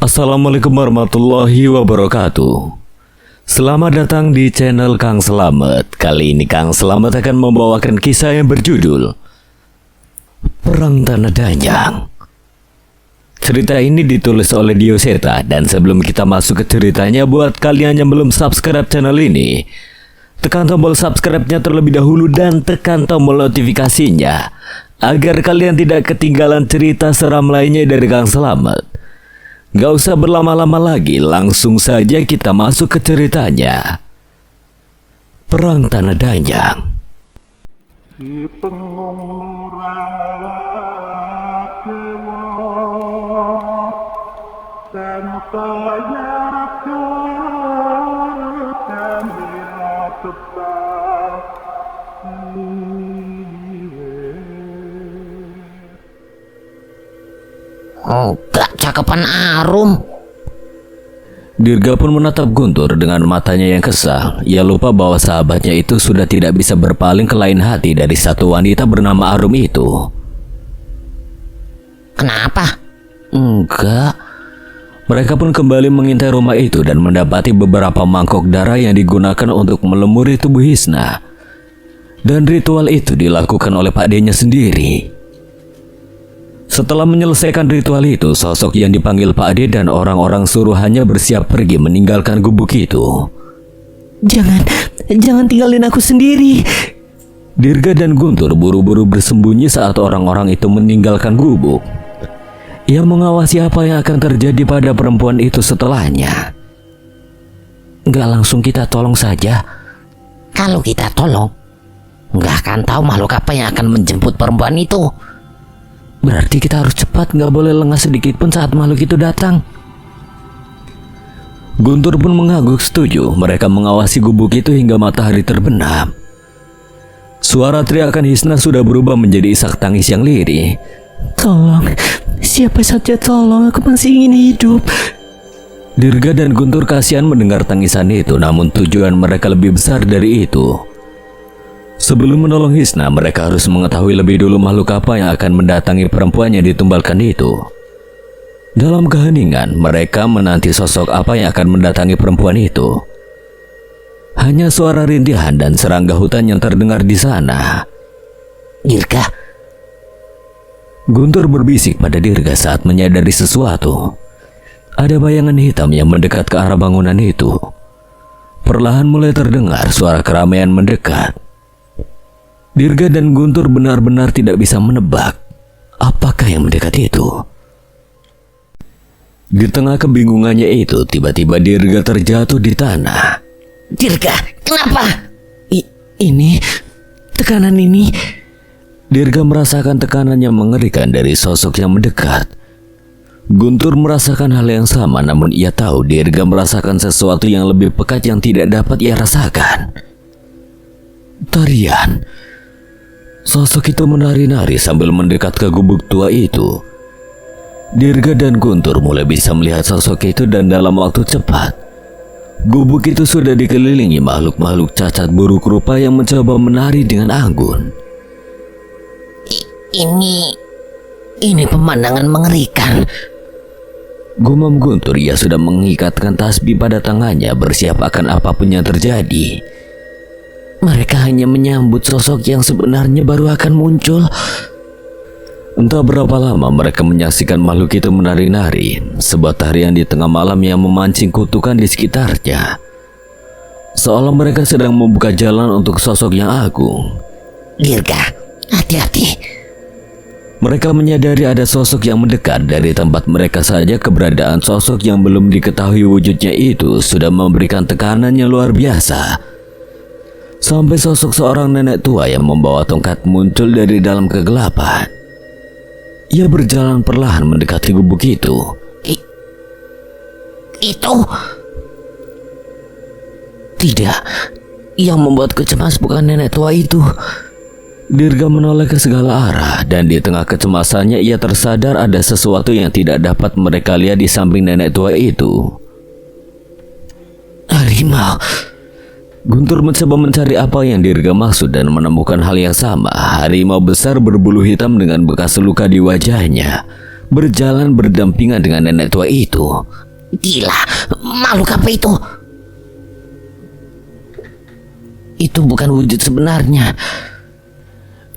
Assalamualaikum warahmatullahi wabarakatuh. Selamat datang di channel Kang Slamet. Kali ini Kang Slamet akan membawakan kisah yang berjudul Perang Tanah Danyang. Cerita ini ditulis oleh Dioseta. Dan sebelum kita masuk ke ceritanya, buat kalian yang belum subscribe channel ini, tekan tombol subscribe-nya terlebih dahulu dan tekan tombol notifikasinya agar kalian tidak ketinggalan cerita seram lainnya dari Kang Slamet. Gak usah berlama-lama lagi, langsung saja kita masuk ke ceritanya. Perang Tanah Danyang. Si pengung dan Oh, gak cakepan Arum. Dirga pun menatap Guntur dengan matanya yang kesal. Ia lupa bahwa sahabatnya itu sudah tidak bisa berpaling ke lain hati dari satu wanita bernama Arum itu. Kenapa? Enggak. Mereka pun kembali mengintai rumah itu dan mendapati beberapa mangkok darah yang digunakan untuk melumuri tubuh Hisna. Dan ritual itu dilakukan oleh Pak D-nya sendiri. Setelah menyelesaikan ritual itu, sosok yang dipanggil Pak D dan orang-orang suruhannya bersiap pergi meninggalkan gubuk itu. Jangan tinggalin aku sendiri. Dirga dan Guntur buru-buru bersembunyi saat orang-orang itu meninggalkan gubuk. Ia mengawasi apa yang akan terjadi pada perempuan itu setelahnya. Nggak langsung kita tolong saja. Kalau kita tolong, nggak akan tahu makhluk apa yang akan menjemput perempuan itu. Berarti kita harus cepat, nggak boleh lengah sedikit pun saat makhluk itu datang. Guntur pun mengangguk setuju. Mereka mengawasi gubuk itu hingga matahari terbenam. Suara teriakan Hisna sudah berubah menjadi isak tangis yang lirih. Tolong, siapa saja tolong, aku masih ingin hidup. Dirga dan Guntur kasihan mendengar tangisan itu, namun tujuan mereka lebih besar dari itu. Sebelum menolong Hisna, mereka harus mengetahui lebih dulu makhluk apa yang akan mendatangi perempuan yang ditumbalkan itu. Dalam keheningan, mereka menanti sosok apa yang akan mendatangi perempuan itu. Hanya suara rintihan dan serangga hutan yang terdengar di sana. Dirga. Guntur berbisik pada Dirga saat menyadari sesuatu. Ada bayangan hitam yang mendekat ke arah bangunan itu. Perlahan mulai terdengar suara keramaian mendekat. Dirga dan Guntur benar-benar tidak bisa menebak apakah yang mendekat itu. Di tengah kebingungannya itu, tiba-tiba Dirga terjatuh di tanah. Dirga, kenapa? Ini, tekanan ini. Dirga merasakan tekanan yang mengerikan dari sosok yang mendekat. Guntur merasakan hal yang sama, namun ia tahu Dirga merasakan sesuatu yang lebih pekat yang tidak dapat ia rasakan. Tarian. Sosok itu menari-nari sambil mendekat ke gubuk tua itu. Dirga dan Guntur mulai bisa melihat sosok itu dan dalam waktu cepat, gubuk itu sudah dikelilingi makhluk-makhluk cacat buruk rupa yang mencoba menari dengan anggun. Ini pemandangan mengerikan. Gumam Guntur. Ia sudah mengikatkan tasbih pada tangannya, bersiap akan apapun yang terjadi. Mereka hanya menyambut sosok yang sebenarnya baru akan muncul. Entah berapa lama mereka menyaksikan makhluk itu menari-nari, sebuah tarian di tengah malam yang memancing kutukan di sekitarnya. Seolah mereka sedang membuka jalan untuk sosok yang agung. Dirga, hati-hati. Mereka menyadari ada sosok yang mendekat. Dari tempat mereka saja, keberadaan sosok yang belum diketahui wujudnya itu sudah memberikan tekanan yang luar biasa. Sampai sosok seorang nenek tua yang membawa tongkat muncul dari dalam kegelapan. Ia berjalan perlahan mendekati gubuk itu. Itu Tidak, yang membuatku cemas bukan nenek tua itu. Dirga menoleh ke segala arah, dan di tengah kecemasannya ia tersadar ada sesuatu yang tidak dapat mereka lihat di samping nenek tua itu. Harimau. Guntur mencoba mencari apa yang Dirga maksud dan menemukan hal yang sama. Harimau besar berbulu hitam dengan bekas luka di wajahnya. berjalan berdampingan dengan nenek tua itu. Gila, makhluk apa itu? Itu bukan wujud sebenarnya.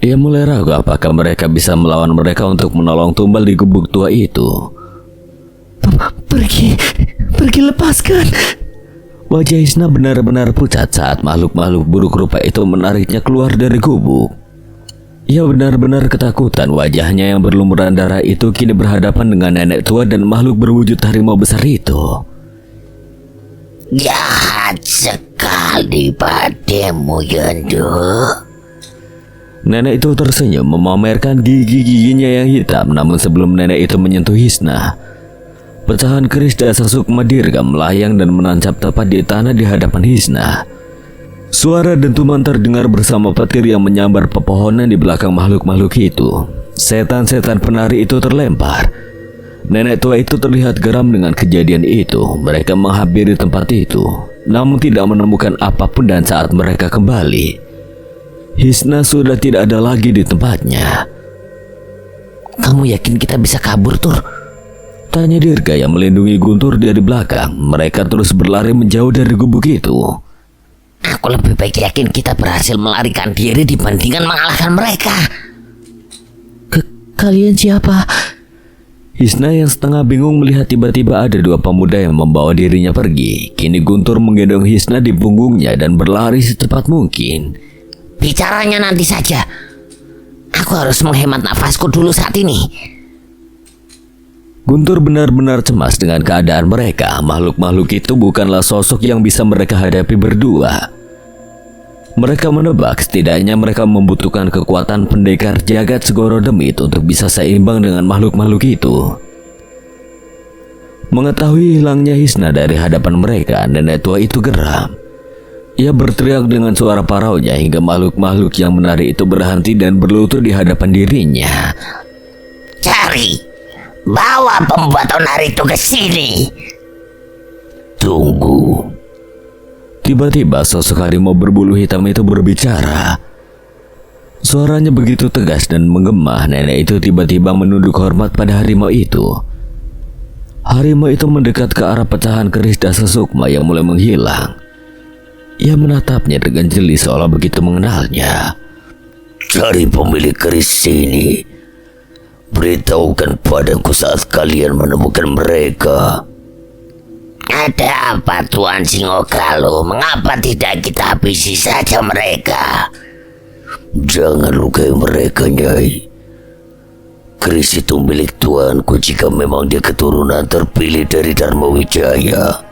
Ia mulai ragu apakah mereka bisa melawan mereka untuk menolong tumbal di gubuk tua itu. Pergi lepaskan. Wajah Hisna benar-benar pucat saat makhluk-makhluk buruk rupa itu menariknya keluar dari gubuk. Ia benar-benar ketakutan. Wajahnya yang berlumuran darah itu kini berhadapan dengan nenek tua dan makhluk berwujud harimau besar itu. Jahat sekali padamu, Yondo. Nenek itu tersenyum memamerkan gigi-giginya yang hitam. Namun sebelum nenek itu menyentuh Hisna, pecahan keris dasar sukma dirgam melayang dan menancap tepat di tanah di hadapan Hisna. Suara dentuman terdengar bersama petir yang menyambar pepohonan di belakang makhluk-makhluk itu. Setan-setan penari itu terlempar. Nenek tua itu terlihat geram dengan kejadian itu. Mereka menghampiri tempat itu, namun tidak menemukan apapun, dan saat mereka kembali, Hisna sudah tidak ada lagi di tempatnya. Kamu yakin kita bisa kabur, Tur? Tanya Dirga yang melindungi Guntur dari belakang. Mereka terus berlari menjauh dari gubuk itu. Aku lebih baik yakin kita berhasil melarikan diri dibandingkan mengalahkan mereka. Kalian siapa? Hisna yang setengah bingung melihat tiba-tiba ada dua pemuda yang membawa dirinya pergi. Kini Guntur menggendong Hisna di punggungnya dan berlari secepat mungkin. Bicaranya nanti saja. Aku harus menghemat nafasku dulu saat ini. Guntur benar-benar cemas dengan keadaan mereka. Makhluk-makhluk itu bukanlah sosok yang bisa mereka hadapi berdua. Mereka menebak setidaknya mereka membutuhkan kekuatan pendekar jagat Segoro Demit untuk bisa seimbang dengan makhluk-makhluk itu. Mengetahui hilangnya Hisna dari hadapan mereka, nenek tua itu geram. Ia berteriak dengan suara paraunya hingga makhluk-makhluk yang menari itu berhenti dan berlutut di hadapan dirinya. Cari, bawa pembuat onar itu ke sini. Tunggu. Tiba-tiba sosok harimau berbulu hitam itu berbicara. Suaranya begitu tegas dan menggema. Nenek itu tiba-tiba menunduk hormat pada harimau itu. Harimau itu mendekat ke arah pecahan keris dasa sukma yang mulai menghilang. Ia menatapnya dengan jeli seolah begitu mengenalnya. Cari pemilik keris ini. Beritahukan padaku saat kalian menemukan mereka. Ada apa, Tuan Singogalu? Mengapa tidak kita habisi saja mereka? Jangan lukai mereka, Nyai. Keris itu milik tuanku jika memang dia keturunan terpilih dari Dharma Wijaya.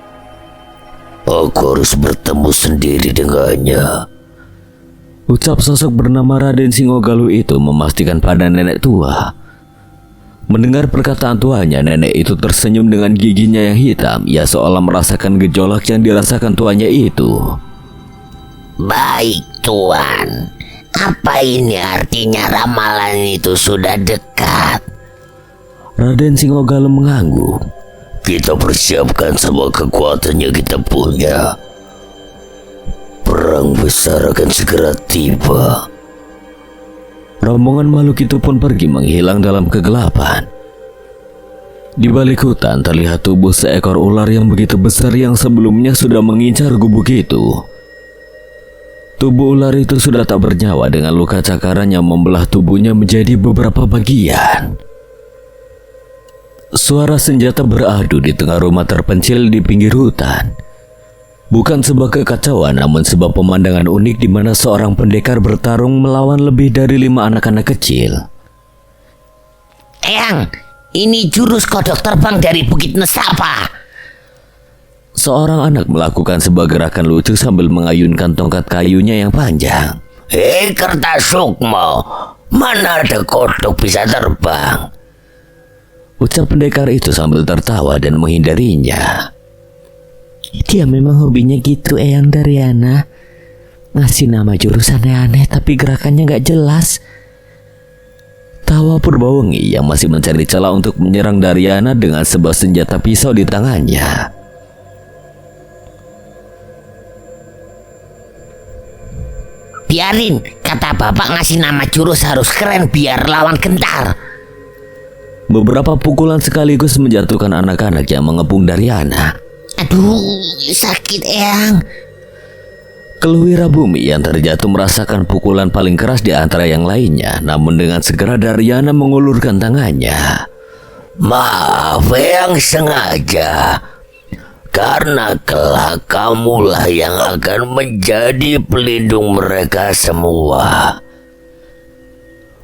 Aku harus bertemu sendiri dengannya. Ucap sosok bernama Raden Singogalu itu memastikan pada nenek tua. Mendengar perkataan tuanya, nenek itu tersenyum dengan giginya yang hitam. Ia seolah merasakan gejolak yang dirasakan tuanya itu. Baik, Tuan. Apa ini artinya ramalan itu sudah dekat? Raden Singogalu mengangguk. Kita persiapkan semua kekuatan yang kita punya. Perang besar akan segera tiba. Rombongan makhluk itu pun pergi menghilang dalam kegelapan. Di balik hutan terlihat tubuh seekor ular yang begitu besar yang sebelumnya sudah mengincar gubuk itu. Tubuh ular itu sudah tak bernyawa dengan luka cakaran yang membelah tubuhnya menjadi beberapa bagian. Suara senjata beradu di tengah rumah terpencil di pinggir hutan. Bukan sebuah kekacauan, namun sebuah pemandangan unik di mana seorang pendekar bertarung melawan lebih dari 5 anak-anak kecil. Eyang, ini jurus kodok terbang dari Bukit Nesrapa. Seorang anak melakukan sebuah gerakan lucu sambil mengayunkan tongkat kayunya yang panjang. Hei Kertasukma, mana ada kodok bisa terbang? Ucap pendekar itu sambil tertawa dan menghindarinya. Dia memang hobinya gitu, Eyang Daryana. Ngasih nama jurusan aneh tapi gerakannya gak jelas. Tawa Purbawengi yang masih mencari celah untuk menyerang Daryana dengan sebuah senjata pisau di tangannya. Biarin, kata bapak ngasih nama jurus harus keren biar lawan gentar. Beberapa pukulan sekaligus menjatuhkan anak-anak yang mengepung Daryana. Aduh, sakit Eyang. Keluh Wirabumi yang terjatuh merasakan pukulan paling keras di antara yang lainnya. Namun dengan segera Daryana mengulurkan tangannya. Maaf yang sengaja, karena kelak kamulah yang akan menjadi pelindung mereka semua.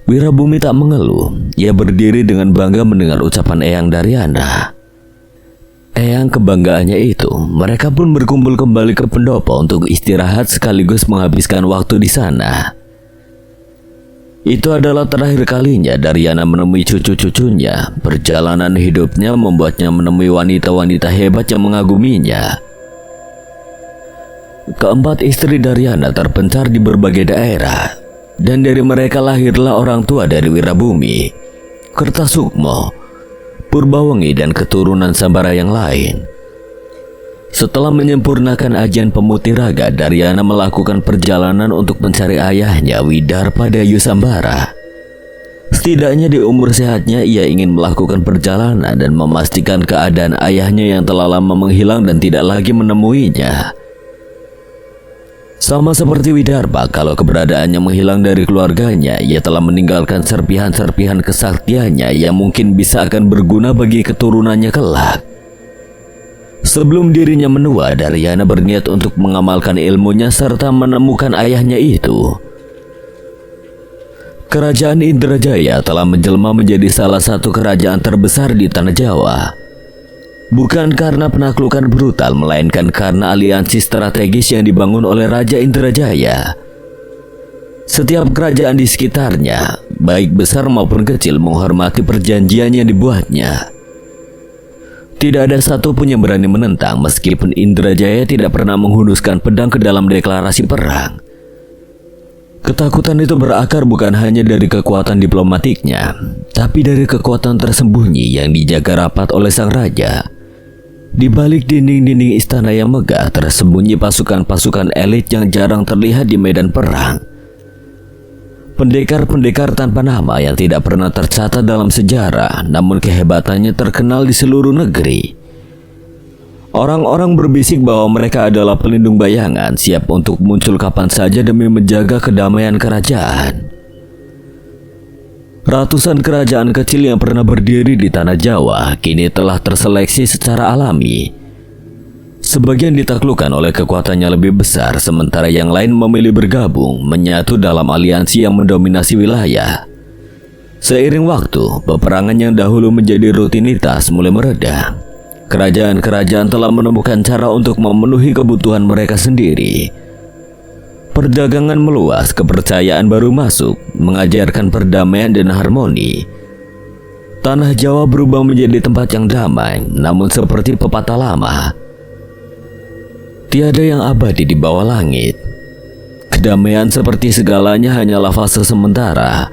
Wirabumi tak mengeluh. Ia berdiri dengan bangga mendengar ucapan Eyang Daryana. Eyang kebanggaannya itu, mereka pun berkumpul kembali ke pendopo untuk istirahat sekaligus menghabiskan waktu di sana. Itu adalah terakhir kalinya Daryana menemui cucu-cucunya. Perjalanan hidupnya membuatnya menemui wanita-wanita hebat yang mengaguminya. Keempat istri Daryana terpencar di berbagai daerah, dan dari mereka lahirlah orang tua dari Wirabumi, Kertasukmo, Purbawengi, dan keturunan Sambara yang lain. Setelah menyempurnakan ajian pemutih raga, Daryana melakukan perjalanan untuk mencari ayahnya, Widarpa Dayu Sambara. Setidaknya di umur sehatnya ia ingin melakukan perjalanan dan memastikan keadaan ayahnya yang telah lama menghilang dan tidak lagi menemuinya. Sama seperti Widarpa, kalau keberadaannya menghilang dari keluarganya, ia telah meninggalkan serpihan-serpihan kesaktiannya yang mungkin bisa akan berguna bagi keturunannya kelak. Sebelum dirinya menua, Daryana berniat untuk mengamalkan ilmunya serta menemukan ayahnya itu. Kerajaan Indrajaya telah menjelma menjadi salah satu kerajaan terbesar di tanah Jawa. Bukan karena penaklukan brutal, melainkan karena aliansi strategis yang dibangun oleh Raja Indrajaya. Setiap kerajaan di sekitarnya, baik besar maupun kecil, menghormati perjanjian yang dibuatnya. Tidak ada satupun yang berani menentang, meskipun Indrajaya tidak pernah menghunuskan pedang ke dalam deklarasi perang. Ketakutan itu berakar bukan hanya dari kekuatan diplomatiknya, tapi dari kekuatan tersembunyi yang dijaga rapat oleh sang raja. Di balik dinding-dinding istana yang megah tersembunyi pasukan-pasukan elit yang jarang terlihat di medan perang. Pendekar-pendekar tanpa nama yang tidak pernah tercatat dalam sejarah, namun kehebatannya terkenal di seluruh negeri. Orang-orang berbisik bahwa mereka adalah pelindung bayangan, siap untuk muncul kapan saja demi menjaga kedamaian kerajaan. Ratusan kerajaan kecil yang pernah berdiri di tanah Jawa kini telah terseleksi secara alami. Sebagian ditaklukkan oleh kekuatan yang lebih besar, sementara yang lain memilih bergabung, menyatu dalam aliansi yang mendominasi wilayah. Seiring waktu, peperangan yang dahulu menjadi rutinitas mulai mereda. Kerajaan-kerajaan telah menemukan cara untuk memenuhi kebutuhan mereka sendiri. Perdagangan meluas, kepercayaan baru masuk, mengajarkan perdamaian dan harmoni. Tanah Jawa berubah menjadi tempat yang damai, namun seperti pepatah lama, tiada yang abadi di bawah langit. Kedamaian seperti segalanya hanyalah fase sementara.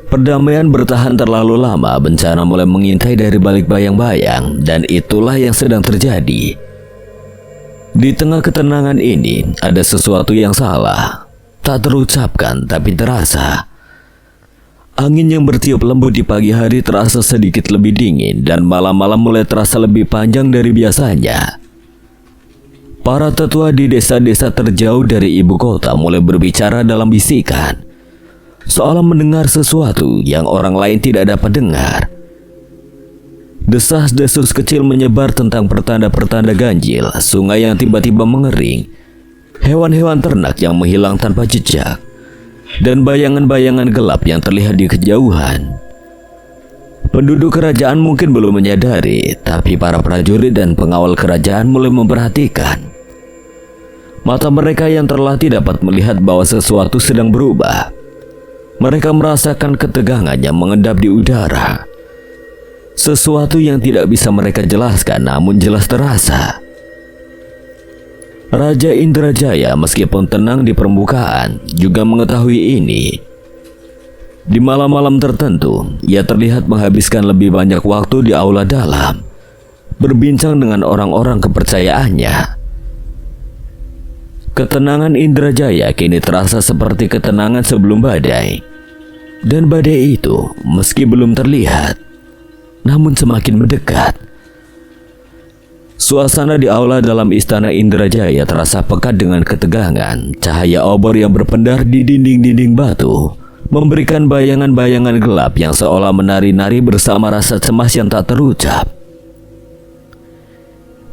Perdamaian bertahan terlalu lama, bencana mulai mengintai dari balik bayang-bayang, dan itulah yang sedang terjadi. Di tengah ketenangan ini, ada sesuatu yang salah. Tak terucapkan, tapi terasa. Angin yang bertiup lembut di pagi hari terasa sedikit lebih dingin, dan malam-malam mulai terasa lebih panjang dari biasanya. Para tetua di desa-desa terjauh dari ibu kota mulai berbicara dalam bisikan, seolah mendengar sesuatu yang orang lain tidak dapat dengar. Desas-desus kecil menyebar tentang pertanda-pertanda ganjil, sungai yang tiba-tiba mengering, hewan-hewan ternak yang menghilang tanpa jejak, dan bayangan-bayangan gelap yang terlihat di kejauhan. Penduduk kerajaan mungkin belum menyadari, tapi para prajurit dan pengawal kerajaan mulai memperhatikan. Mata mereka yang terlatih dapat melihat bahwa sesuatu sedang berubah. Mereka merasakan ketegangan yang mengendap di udara. Sesuatu yang tidak bisa mereka jelaskan, namun jelas terasa. Raja Indrajaya meskipun tenang di permukaan juga mengetahui ini. Di malam-malam tertentu, ia terlihat menghabiskan lebih banyak waktu di aula dalam, berbincang dengan orang-orang kepercayaannya. Ketenangan Indrajaya kini terasa seperti ketenangan sebelum badai. Dan badai itu, meski belum terlihat, namun semakin mendekat. Suasana di aula dalam istana Indrajaya terasa pekat dengan ketegangan. Cahaya obor yang berpendar di dinding-dinding batu memberikan bayangan-bayangan gelap yang seolah menari-nari bersama rasa cemas yang tak terucap.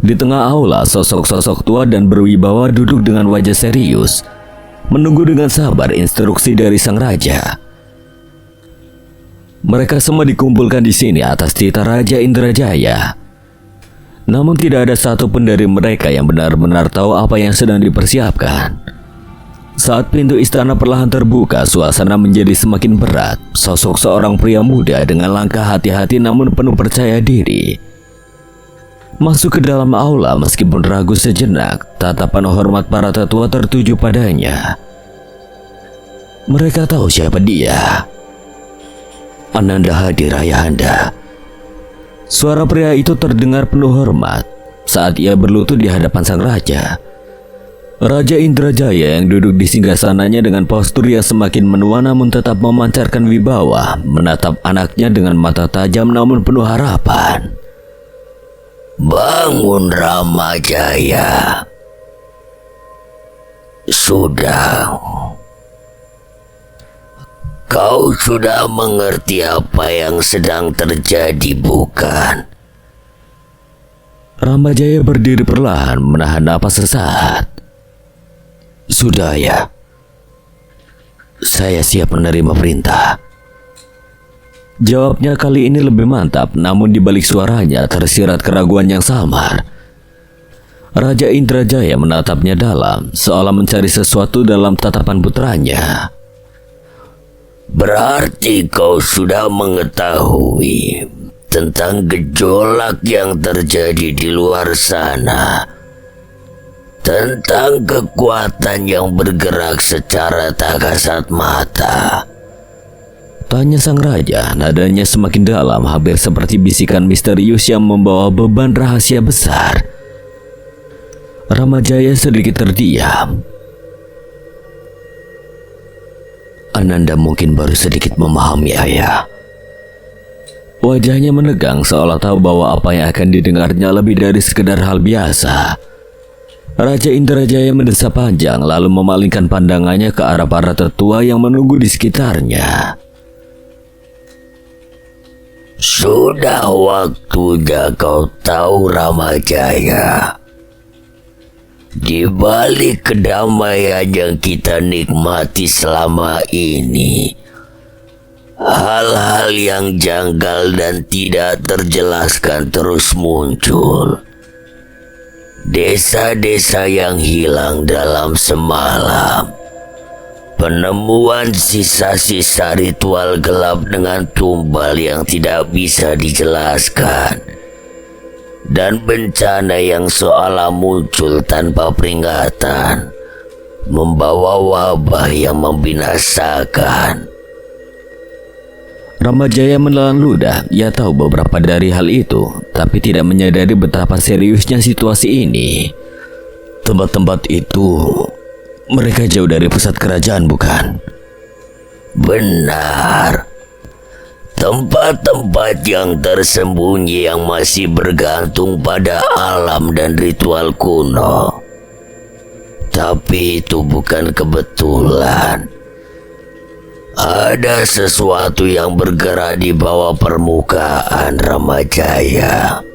Di tengah aula, sosok-sosok tua dan berwibawa duduk dengan wajah serius, menunggu dengan sabar instruksi dari sang raja. Mereka semua dikumpulkan di sini atas titah Raja Indrajaya. Namun tidak ada satupun dari mereka yang benar-benar tahu apa yang sedang dipersiapkan. Saat pintu istana perlahan terbuka, suasana menjadi semakin berat. Sosok seorang pria muda dengan langkah hati-hati namun penuh percaya diri masuk ke dalam aula. Meskipun ragu sejenak, tatapan hormat para tetua tertuju padanya. Mereka tahu siapa dia. Ananda hadir, ayahanda. Suara pria itu terdengar penuh hormat saat ia berlutut di hadapan sang raja. Raja Indrajaya yang duduk di singgasananya dengan postur yang semakin menua namun tetap memancarkan wibawa, menatap anaknya dengan mata tajam namun penuh harapan. Bangun Ramajaya. Sudah. Kau sudah mengerti apa yang sedang terjadi, bukan? Ramajaya berdiri perlahan menahan napas sesaat. Sudah ya. Saya siap menerima perintah. Jawabnya kali ini lebih mantap, namun di balik suaranya tersirat keraguan yang samar. Raja Indrajaya menatapnya dalam, seolah mencari sesuatu dalam tatapan putranya. Berarti kau sudah mengetahui tentang gejolak yang terjadi di luar sana, tentang kekuatan yang bergerak secara tak kasat mata. Tanya sang raja, nadanya semakin dalam, hampir seperti bisikan misterius yang membawa beban rahasia besar. Ramajaya sedikit terdiam. Ananda mungkin baru sedikit memahami, ayah. Wajahnya menegang seolah tahu bahwa apa yang akan didengarnya lebih dari sekedar hal biasa. Raja Indrajaya mendesah panjang lalu memalingkan pandangannya ke arah para tetua yang menunggu di sekitarnya. Sudah waktunya kau tahu, Ramajaya. Di balik kedamaian yang kita nikmati selama ini, hal-hal yang janggal dan tidak terjelaskan terus muncul. Desa-desa yang hilang dalam semalam, penemuan sisa-sisa ritual gelap dengan tumbal yang tidak bisa dijelaskan, dan bencana yang seolah muncul tanpa peringatan, membawa wabah yang membinasakan. Ramajaya menelan ludah. Ia tahu beberapa dari hal itu, tapi tidak menyadari betapa seriusnya situasi ini. Tempat-tempat itu, mereka jauh dari pusat kerajaan, bukan? Benar. Tempat-tempat yang tersembunyi yang masih bergantung pada alam dan ritual kuno. Tapi itu bukan kebetulan. Ada sesuatu yang bergerak di bawah permukaan, Ramajaya.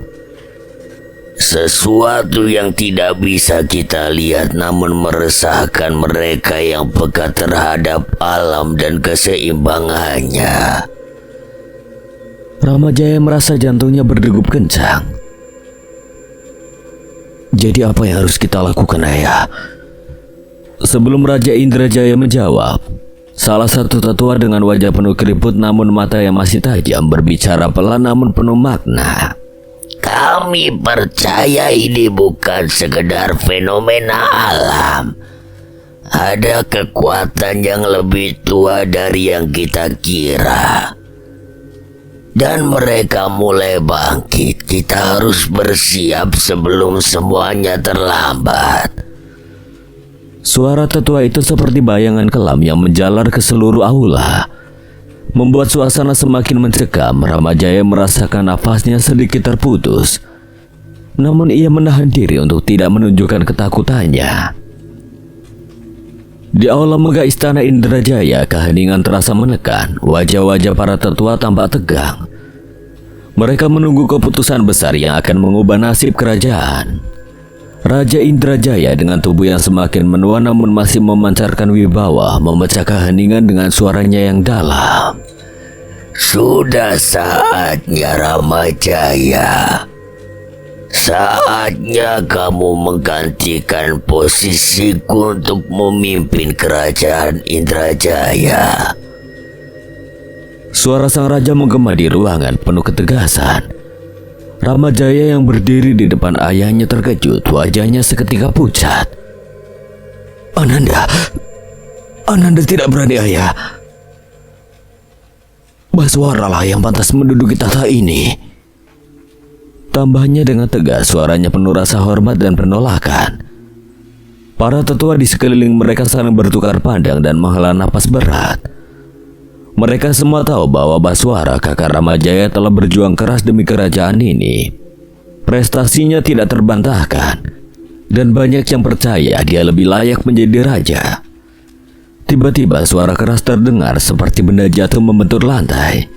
Sesuatu yang tidak bisa kita lihat namun meresahkan mereka yang peka terhadap alam dan keseimbangannya. Ramajaya merasa jantungnya berdegup kencang. Jadi apa yang harus kita lakukan, ayah? Sebelum Raja Indrajaya menjawab, salah satu tetua dengan wajah penuh keriput namun mata yang masih tajam berbicara pelan namun penuh makna. Kami percaya ini bukan sekedar fenomena alam. Ada kekuatan yang lebih tua dari yang kita kira. Dan mereka mulai bangkit. Kita harus bersiap sebelum semuanya terlambat. Suara tetua itu seperti bayangan kelam yang menjalar ke seluruh aula. Membuat suasana semakin mencekam. Ramajaya merasakan nafasnya sedikit terputus. Namun ia menahan diri untuk tidak menunjukkan ketakutannya. Di aula megah istana Indrajaya, keheningan terasa menekan. Wajah-wajah para tetua tampak tegang. Mereka menunggu keputusan besar yang akan mengubah nasib kerajaan. Raja Indrajaya dengan tubuh yang semakin menua namun masih memancarkan wibawa memecah keheningan dengan suaranya yang dalam. Sudah saatnya Ramajaya. Saatnya kamu menggantikan posisiku untuk memimpin kerajaan Indrajaya. Suara sang raja menggema di ruangan penuh ketegasan. Ramajaya yang berdiri di depan ayahnya terkejut, wajahnya seketika pucat. Ananda tidak berani, ayah. Baswara lah yang pantas menduduki tahta ini. Tambahnya dengan tegas, suaranya penuh rasa hormat dan penolakan. Para tetua di sekeliling mereka saling bertukar pandang dan menghela napas berat. Mereka semua tahu bahwa Baswara, kakak Ramajaya, telah berjuang keras demi kerajaan ini. Prestasinya tidak terbantahkan, dan banyak yang percaya dia lebih layak menjadi raja. Tiba-tiba suara keras terdengar seperti benda jatuh membentur lantai.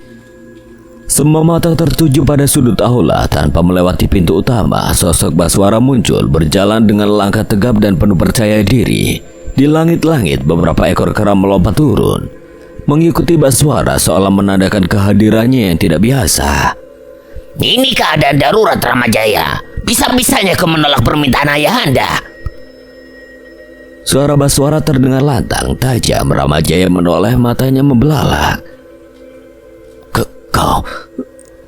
Semua mata tertuju pada sudut aula. Tanpa melewati pintu utama, sosok Baswara muncul berjalan dengan langkah tegap dan penuh percaya diri. Di langit-langit beberapa ekor kera melompat turun, mengikuti Baswara seolah menandakan kehadirannya yang tidak biasa. Ini keadaan darurat, Ramajaya. Bisa-bisanya kau menolak permintaan ayahanda. Suara Baswara terdengar lantang, tajam. Ramajaya menoleh, matanya membelalak.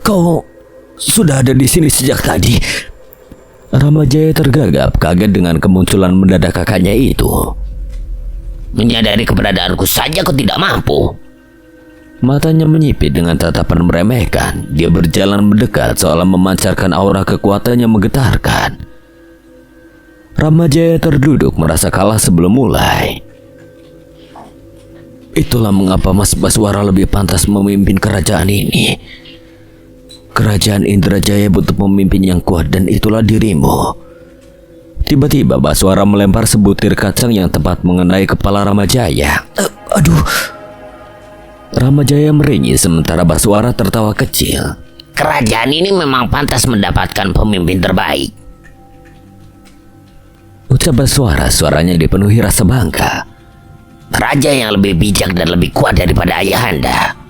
Kau sudah ada di sini sejak tadi. Ramajaya tergagap, kaget dengan kemunculan mendadak kakaknya itu. Menyadari keberadaanku saja kau tidak mampu. Matanya menyipit dengan tatapan meremehkan. Dia berjalan mendekat seolah memancarkan aura kekuatan yang menggetarkan. Ramajaya terduduk merasa kalah sebelum mulai. Itulah mengapa Mas Baswara lebih pantas memimpin kerajaan ini. Kerajaan Indrajaya butuh pemimpin yang kuat dan itulah dirimu. Tiba-tiba Baswara melempar sebutir kacang yang tepat mengenai kepala Ramajaya. Aduh. Ramajaya meringis sementara Baswara tertawa kecil. Kerajaan ini memang pantas mendapatkan pemimpin terbaik. Ucap Baswara, suaranya dipenuhi rasa bangga. Raja yang lebih bijak dan lebih kuat daripada ayahanda.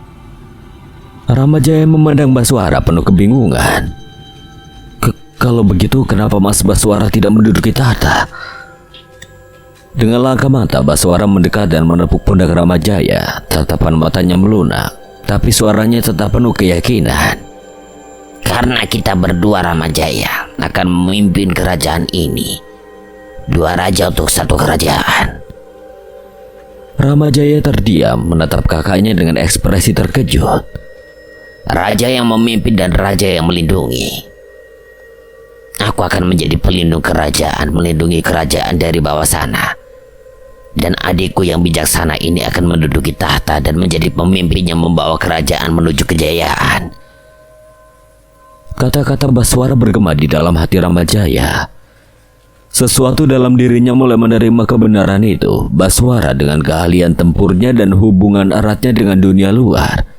Ramajaya memandang Baswara penuh kebingungan. Kalau begitu, kenapa Mas Baswara tidak menduduki tahta? Dengan langkah mata, Baswara mendekat dan menepuk pundak Ramajaya. Tatapan matanya melunak, tapi suaranya tetap penuh keyakinan. Karena kita berdua, Ramajaya, akan memimpin kerajaan ini. 2 raja untuk 1 kerajaan. Ramajaya terdiam, menatap kakaknya dengan ekspresi terkejut. Raja yang memimpin dan raja yang melindungi. Aku akan menjadi pelindung kerajaan, melindungi kerajaan dari bawah sana. Dan adikku yang bijaksana ini akan menduduki tahta dan menjadi pemimpin yang membawa kerajaan menuju kejayaan. Kata-kata Baswara bergema di dalam hati Ramajaya. Sesuatu dalam dirinya mulai menerima kebenaran itu. Baswara dengan keahlian tempurnya dan hubungan eratnya dengan dunia luar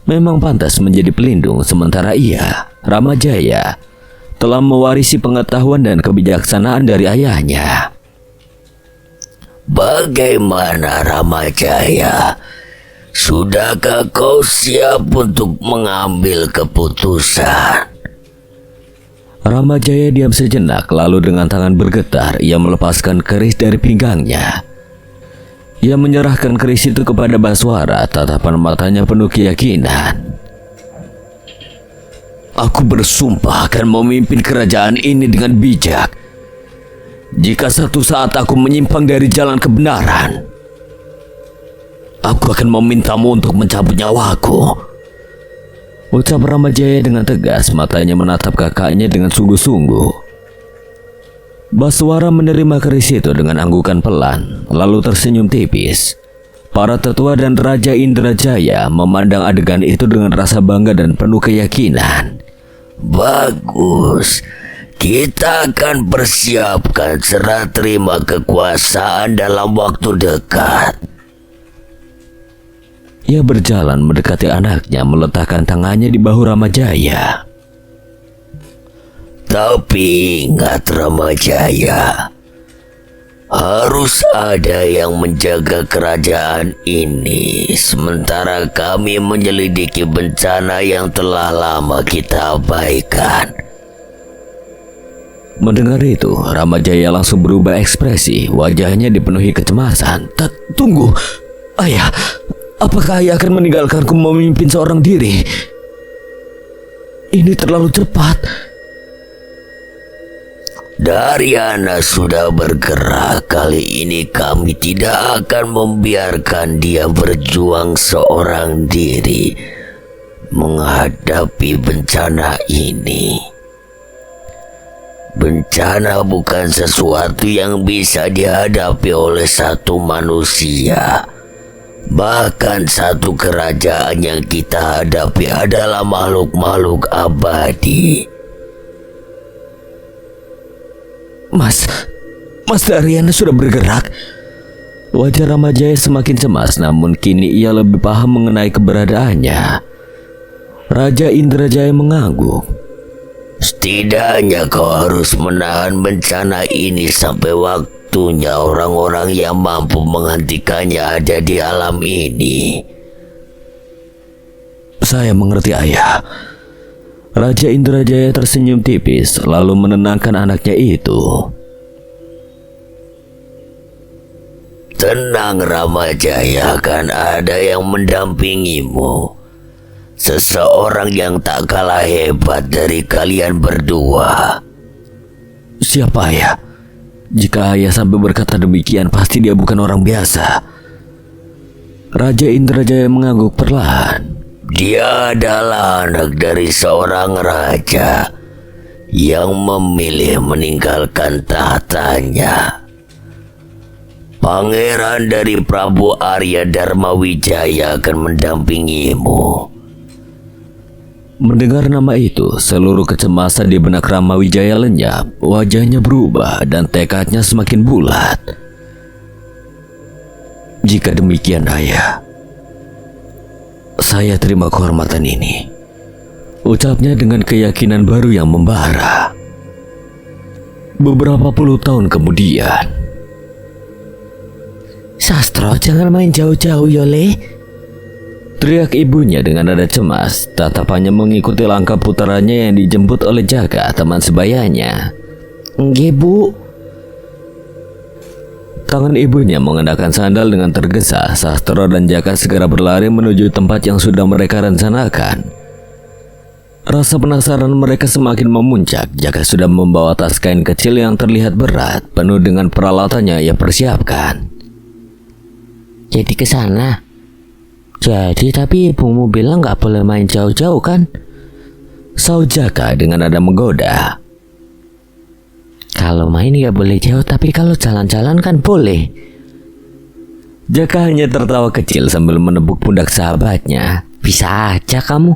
memang pantas menjadi pelindung, sementara ia, Ramajaya, telah mewarisi pengetahuan dan kebijaksanaan dari ayahnya. Bagaimana Ramajaya? Sudahkah kau siap untuk mengambil keputusan? Ramajaya diam sejenak, lalu dengan tangan bergetar ia melepaskan keris dari pinggangnya. Ia menyerahkan keris itu kepada Baswara, tatapan matanya penuh keyakinan. Aku bersumpah akan memimpin kerajaan ini dengan bijak. Jika satu saat aku menyimpang dari jalan kebenaran, aku akan memintamu untuk mencabut nyawaku. Ucap Ramajaya dengan tegas, matanya menatap kakaknya dengan sungguh-sungguh. Baswara menerima keris itu dengan anggukan pelan, lalu tersenyum tipis. Para tetua dan Raja Indrajaya memandang adegan itu dengan rasa bangga dan penuh keyakinan. Bagus. Kita akan persiapkan serah terima kekuasaan dalam waktu dekat. Ia berjalan mendekati anaknya, meletakkan tangannya di bahu Ramajaya. Tapi ingat Ramajaya, harus ada yang menjaga kerajaan ini sementara kami menyelidiki bencana yang telah lama kita abaikan. Mendengar itu, Ramajaya langsung berubah ekspresi, wajahnya dipenuhi kecemasan. Tunggu, ayah, apakah ayah akan meninggalkanku memimpin seorang diri? Ini terlalu cepat. Daryana sudah bergerak. Kali ini kami tidak akan membiarkan dia berjuang seorang diri menghadapi bencana ini. Bencana bukan sesuatu yang bisa dihadapi oleh satu manusia. Bahkan satu kerajaan yang kita hadapi adalah makhluk-makhluk abadi. Mas Daryana sudah bergerak. Wajah Ramajaya semakin cemas, namun kini ia lebih paham mengenai keberadaannya. Raja Indrajaya mengangguk. Setidaknya kau harus menahan bencana ini sampai waktunya orang-orang yang mampu menghentikannya ada di alam ini. Saya mengerti, ayah. Raja Indrajaya tersenyum tipis, lalu menenangkan anaknya itu. Tenang Ramajaya, akan ada yang mendampingimu. Seseorang yang tak kalah hebat dari kalian berdua. Siapa, ayah? Jika ayah sampai berkata demikian, pasti dia bukan orang biasa. Raja Indrajaya mengangguk perlahan. Dia adalah anak dari seorang raja yang memilih meninggalkan tahtanya. Pangeran dari Prabu Arya Dharmawijaya akan mendampingimu. Mendengar nama itu, seluruh kecemasan di benak Ramawijaya lenyap. Wajahnya berubah dan tekadnya semakin bulat. Jika demikian, ayah, saya terima kehormatan ini, ucapnya dengan keyakinan baru yang membara. Beberapa puluh tahun kemudian, Sastro, jangan main jauh-jauh, Yole. teriak ibunya dengan nada cemas. Tatapannya mengikuti langkah putranya yang dijemput oleh Jaka, teman sebayanya. Nggih, Bu. Tangan ibunya mengenakan sandal dengan tergesa. Sastro dan Jaka segera berlari menuju tempat yang sudah mereka rencanakan. Rasa penasaran mereka semakin memuncak. Jaka sudah membawa tas kain kecil yang terlihat berat, penuh dengan peralatannya ia persiapkan. Jadi ke sana. Jadi tapi ibumu bilang nggak boleh main jauh-jauh kan? Sahut Jaka dengan nada menggoda. Kalau main nggak boleh jauh, tapi kalau jalan-jalan kan boleh. Jaka hanya tertawa kecil sambil menepuk pundak sahabatnya. Bisa aja kamu.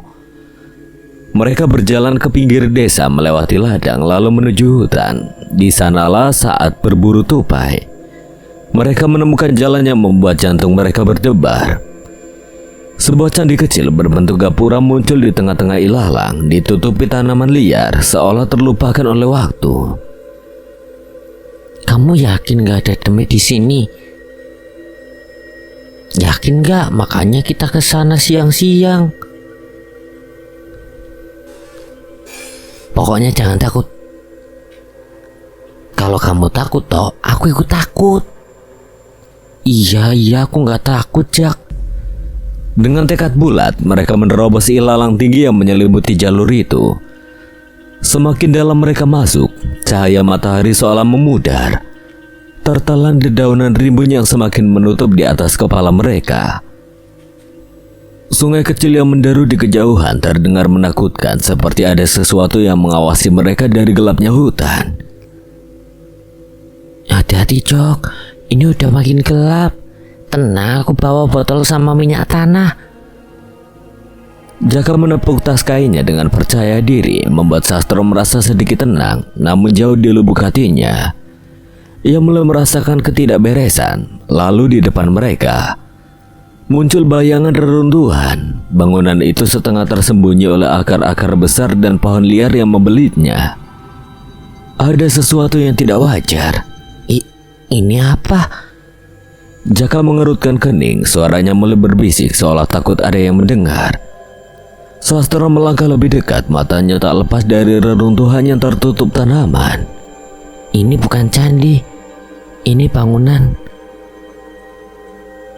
Mereka berjalan ke pinggir desa melewati ladang lalu menuju hutan. Di sanalah saat berburu tupai. Mereka menemukan jalan yang membuat jantung mereka berdebar. Sebuah candi kecil berbentuk gapura muncul di tengah-tengah ilalang, ditutupi tanaman liar seolah terlupakan oleh waktu. Kamu yakin gak ada demit di sini? Yakin gak? Makanya kita ke sana siang-siang. Pokoknya jangan takut. Kalau kamu takut toh, aku ikut takut. Iya, aku gak takut, Jak. Dengan tekad bulat, mereka menerobos ilalang tinggi yang menyelimuti jalur itu. Semakin dalam mereka masuk, cahaya matahari seolah memudar, tertelan dedaunan rimbun yang semakin menutup di atas kepala mereka. Sungai kecil yang menderu di kejauhan terdengar menakutkan, seperti ada sesuatu yang mengawasi mereka dari gelapnya hutan. Hati-hati, Cok. Ini udah makin gelap. Tenang, aku bawa botol sama minyak tanah. Jaka menepuk tas kainnya dengan percaya diri, membuat Sastro merasa sedikit tenang. Namun jauh di lubuk hatinya, ia mulai merasakan ketidakberesan. Lalu di depan mereka muncul bayangan reruntuhan. Bangunan itu setengah tersembunyi oleh akar-akar besar dan pohon liar yang membelitnya. Ada sesuatu yang tidak wajar. Ini apa? Jaka mengerutkan kening, suaranya mulai berbisik seolah takut ada yang mendengar. Sastro melangkah lebih dekat, matanya tak lepas dari reruntuhan yang tertutup tanaman. Ini bukan candi. Ini bangunan.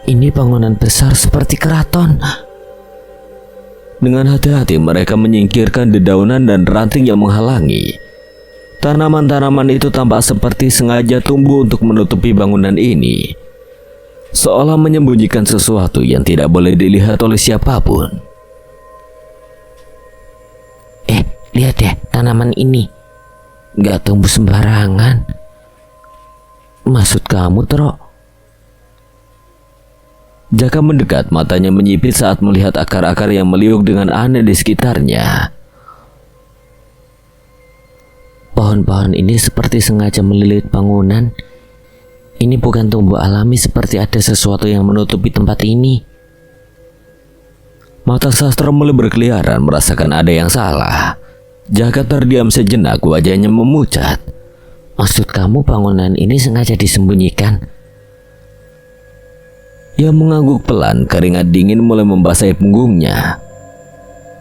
Ini bangunan besar seperti keraton. Dengan hati-hati mereka menyingkirkan dedaunan dan ranting yang menghalangi. Tanaman-tanaman itu tampak seperti sengaja tumbuh untuk menutupi bangunan ini, seolah menyembunyikan sesuatu yang tidak boleh dilihat oleh siapapun. Lihat deh, tanaman ini gak tumbuh sembarangan. Maksud kamu, Tro? Jaka mendekat, matanya menyipit saat melihat akar-akar yang meliuk dengan aneh di sekitarnya. Pohon-pohon ini seperti sengaja melilit bangunan. Ini bukan tumbuh alami, seperti ada sesuatu yang menutupi tempat ini. Mata Sastro mulai berkeliaran, merasakan ada yang salah. Jaka terdiam sejenak, wajahnya memucat. Maksud kamu bangunan ini sengaja disembunyikan? Ia mengangguk pelan, keringat dingin mulai membasahi punggungnya.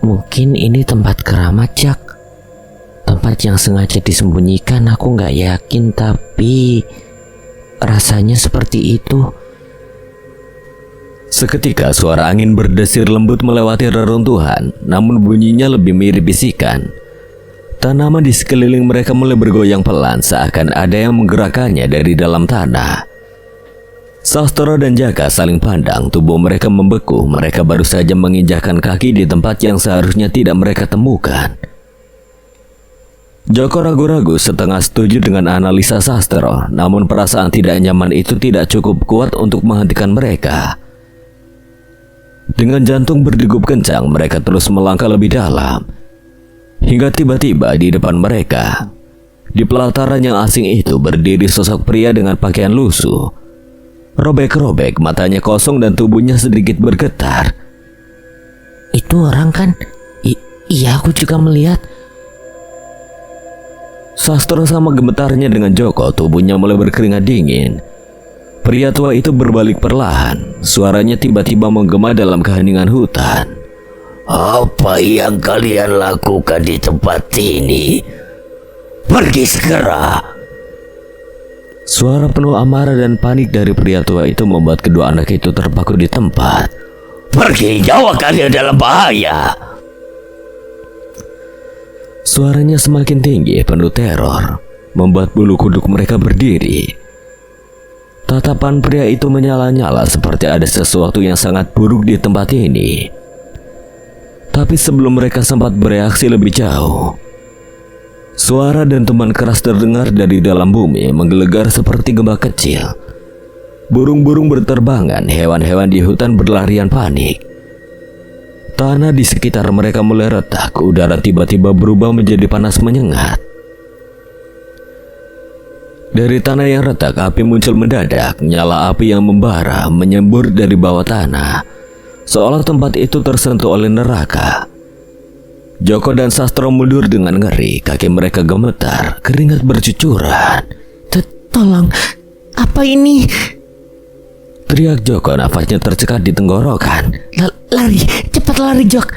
Mungkin ini tempat keramat, Jak. Tempat yang sengaja disembunyikan, aku gak yakin, tapi rasanya seperti itu. Seketika suara angin berdesir lembut melewati reruntuhan, namun bunyinya lebih mirip bisikan. Tanaman di sekeliling mereka mulai bergoyang pelan, seakan ada yang menggerakkannya dari dalam tanah. Sastro dan Jaka saling pandang, tubuh mereka membeku. Mereka baru saja menginjakkan kaki di tempat yang seharusnya tidak mereka temukan. Joko ragu-ragu, setengah setuju dengan analisa Sastro, namun perasaan tidak nyaman itu tidak cukup kuat untuk menghentikan mereka. Dengan jantung berdegup kencang, mereka terus melangkah lebih dalam. Hingga tiba-tiba di depan mereka, di pelataran yang asing itu, berdiri sosok pria dengan pakaian lusuh. Robek-robek, matanya kosong dan tubuhnya sedikit bergetar. Itu orang kan? Iya, aku juga melihat. Sastro sama gemetarnya dengan Joko, tubuhnya mulai berkeringat dingin. Pria tua itu berbalik perlahan, suaranya tiba-tiba menggema dalam keheningan hutan. Apa yang kalian lakukan di tempat ini? Pergi segera. Suara penuh amarah dan panik dari pria tua itu membuat kedua anak itu terpaku di tempat. Pergi, nyawa kalian dalam bahaya. Suaranya semakin tinggi, penuh teror, membuat bulu kuduk mereka berdiri. Tatapan pria itu menyala-nyala seperti ada sesuatu yang sangat buruk di tempat ini. Tapi sebelum mereka sempat bereaksi lebih jauh, suara dentuman keras terdengar dari dalam bumi, menggelegar seperti gempa kecil. Burung-burung berterbangan, hewan-hewan di hutan berlarian panik. Tanah di sekitar mereka mulai retak, udara tiba-tiba berubah menjadi panas menyengat. Dari tanah yang retak, api muncul mendadak, nyala api yang membara menyembur dari bawah tanah, seolah tempat itu tersentuh oleh neraka. Joko dan Sastro mundur dengan ngeri, kaki mereka gemetar, keringat bercucuran. Tolong, apa ini? Teriak Joko, nafasnya tercekat di tenggorokan. Lari, cepat lari, Jok.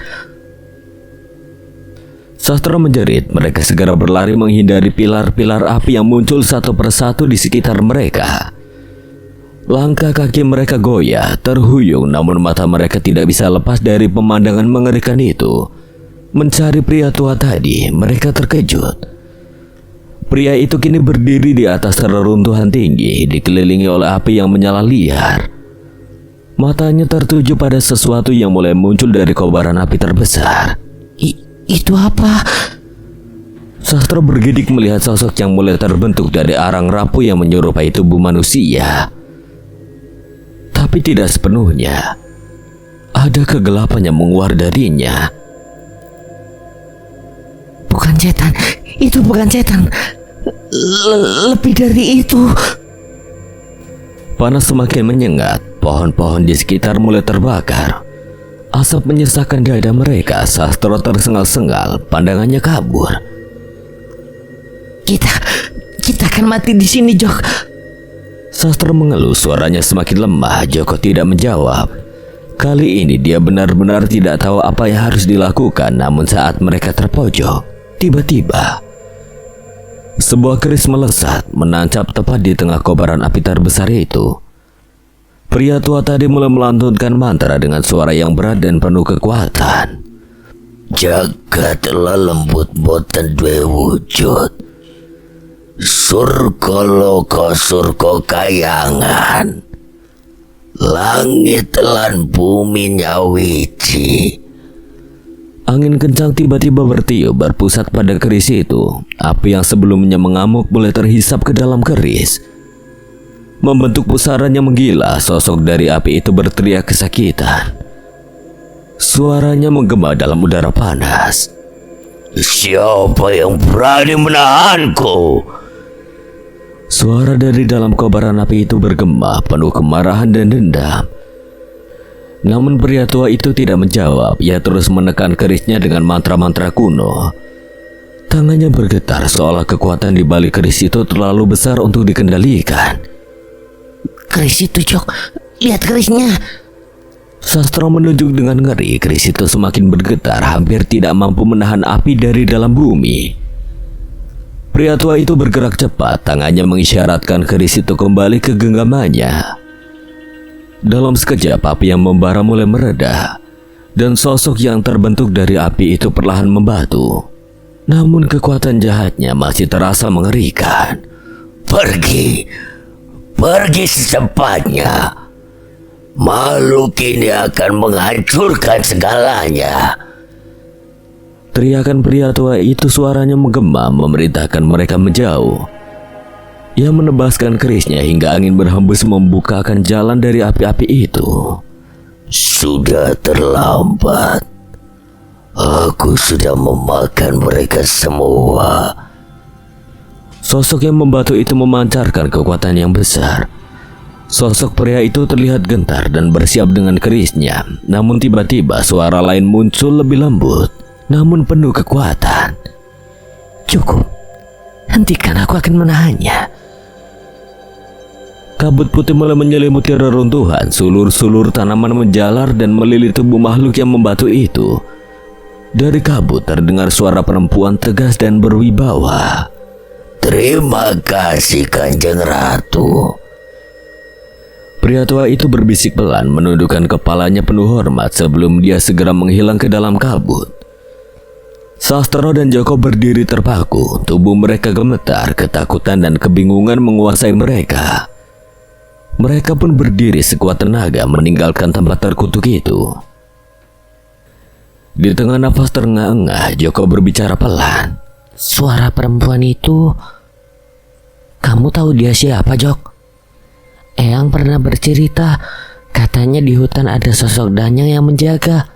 Sastro menjerit, mereka segera berlari menghindari pilar-pilar api yang muncul satu persatu di sekitar mereka. Langkah kaki mereka goyah, terhuyung, namun mata mereka tidak bisa lepas dari pemandangan mengerikan itu. Mencari pria tua tadi, mereka terkejut. Pria itu kini berdiri di atas reruntuhan tinggi, dikelilingi oleh api yang menyala liar. Matanya tertuju pada sesuatu yang mulai muncul dari kobaran api terbesar. Itu apa? Sastro bergidik melihat sosok yang mulai terbentuk dari arang rapuh yang menyerupai tubuh manusia. Tapi tidak sepenuhnya. Ada kegelapan yang menguar darinya. Bukan setan, itu bukan setan. Lebih dari itu. Panas semakin menyengat, pohon-pohon di sekitar mulai terbakar. Asap menyesakkan dada mereka. Sastro tersengal-sengal, pandangannya kabur. Kita akan mati di sini, Jok. Sastro mengeluh, suaranya semakin lemah. Joko tidak menjawab. Kali ini dia benar-benar tidak tahu apa yang harus dilakukan. Namun saat mereka terpojok, tiba-tiba sebuah keris melesat, menancap tepat di tengah kobaran api terbesar itu. Pria tua tadi mulai melantunkan mantra dengan suara yang berat dan penuh kekuatan. Jagat telah lembut boten duwe wujud. Surga loka surga kayangan. Langit lan bumi nyawiji. Angin kencang tiba-tiba bertiup berpusat pada keris itu. Api yang sebelumnya mengamuk mulai terhisap ke dalam keris. Membentuk pusaran yang menggila, sosok dari api itu berteriak kesakitan. Suaranya menggema dalam udara panas. Siapa yang berani menahanku? Suara dari dalam kobaran api itu bergema, penuh kemarahan dan dendam. Namun pria tua itu tidak menjawab. Ia terus menekan kerisnya dengan mantra-mantra kuno. Tangannya bergetar seolah kekuatan di balik keris itu terlalu besar untuk dikendalikan. Keris itu, Jok. Lihat kerisnya. Sastro menunjuk dengan ngeri. Keris itu semakin bergetar, hampir tidak mampu menahan api dari dalam bumi. Pria tua itu bergerak cepat, tangannya mengisyaratkan keris itu kembali ke genggamannya. Dalam sekejap api yang membara mulai mereda, dan sosok yang terbentuk dari api itu perlahan membatu. Namun kekuatan jahatnya masih terasa mengerikan. Pergi secepatnya. Makhluk ini akan menghancurkan segalanya. Teriakan pria tua itu suaranya menggema, memerintahkan mereka menjauh. Ia menebaskan kerisnya hingga angin berhembus membukakan jalan dari api-api itu. Sudah terlambat. Aku sudah memakan mereka semua. Sosok yang membatu itu memancarkan kekuatan yang besar. Sosok pria itu terlihat gentar dan bersiap dengan kerisnya. Namun tiba-tiba suara lain muncul lebih lembut, namun penuh kekuatan. Cukup. Hentikan, aku akan menahannya. Kabut putih mulai menyelimuti reruntuhan. Sulur-sulur tanaman menjalar dan melilihi tubuh makhluk yang membatu itu. Dari kabut terdengar suara perempuan tegas dan berwibawa. Terima kasih Kanjeng Ratu. Pria tua itu berbisik pelan, menundukkan kepalanya penuh hormat sebelum dia segera menghilang ke dalam kabut. Sastro dan Joko berdiri terpaku. Tubuh mereka gemetar, ketakutan dan kebingungan menguasai mereka. Mereka pun berdiri sekuat tenaga meninggalkan tempat terkutuk itu. Di tengah nafas terengah-engah, Joko berbicara pelan. Suara perempuan itu, kamu tahu dia siapa, Jok? Eyang pernah bercerita, katanya di hutan ada sosok danyang yang menjaga.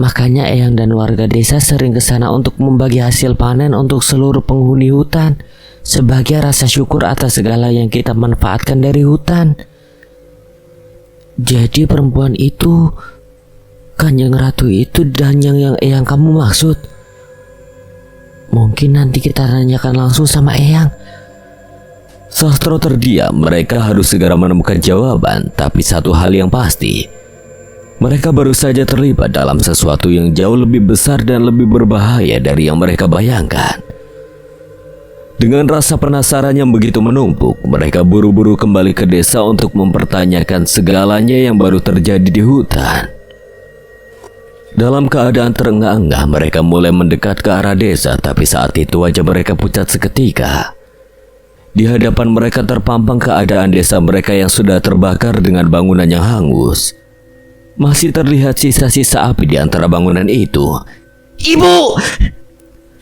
Makanya Eyang dan warga desa sering ke sana untuk membagi hasil panen untuk seluruh penghuni hutan, sebagai rasa syukur atas segala yang kita manfaatkan dari hutan. Jadi perempuan itu, Kanjeng Ratu itu danyang yang Eyang kamu maksud. Mungkin nanti kita tanyakan langsung sama Eyang. Sastro terdiam. Mereka harus segera menemukan jawaban. Tapi satu hal yang pasti, mereka baru saja terlibat dalam sesuatu yang jauh lebih besar dan lebih berbahaya dari yang mereka bayangkan. Dengan rasa penasaran yang begitu menumpuk, mereka buru-buru kembali ke desa untuk mempertanyakan segalanya yang baru terjadi di hutan. Dalam keadaan terengah-engah, mereka mulai mendekat ke arah desa. Tapi saat itu wajah mereka pucat seketika. Di hadapan mereka terpampang keadaan desa mereka yang sudah terbakar dengan bangunan yang hangus. Masih terlihat sisa-sisa api di antara bangunan itu. Ibu!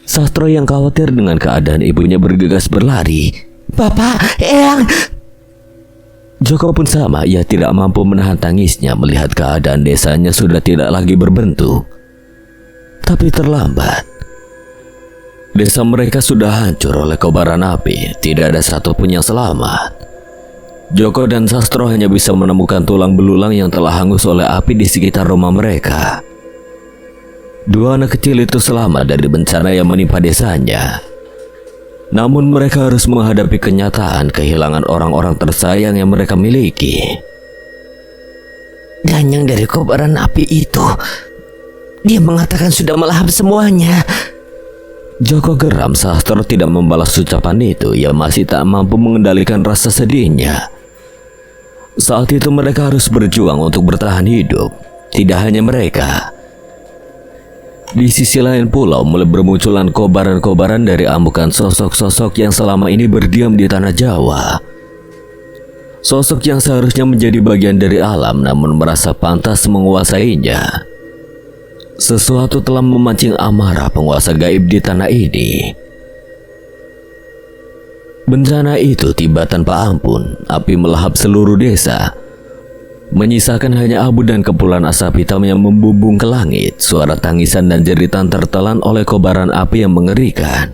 Sastro yang khawatir dengan keadaan ibunya bergegas berlari. Bapak, Eyang! Joko pun sama, ia tidak mampu menahan tangisnya melihat keadaan desanya sudah tidak lagi berbentuk. Tapi terlambat. Desa mereka sudah hancur oleh kobaran api, tidak ada satupun yang selamat. Joko dan Sastro hanya bisa menemukan tulang belulang yang telah hangus oleh api di sekitar rumah mereka. Dua anak kecil itu selamat dari bencana yang menimpa desanya. Namun mereka harus menghadapi kenyataan kehilangan orang-orang tersayang yang mereka miliki. Danyang dari kobaran api itu, dia mengatakan sudah melahap semuanya. Joko geram. Sastro tidak membalas ucapan itu. Ia masih tak mampu mengendalikan rasa sedihnya. Saat itu mereka harus berjuang untuk bertahan hidup. Tidak hanya mereka. Di sisi lain pulau mulai bermunculan kobaran-kobaran dari amukan sosok-sosok yang selama ini berdiam di tanah Jawa. Sosok yang seharusnya menjadi bagian dari alam namun merasa pantas menguasainya. Sesuatu telah memancing amarah penguasa gaib di tanah ini. Bencana itu tiba tanpa ampun. Api melahap seluruh desa, menyisakan hanya abu dan kepulan asap hitam yang membumbung ke langit. Suara tangisan dan jeritan tertelan oleh kobaran api yang mengerikan.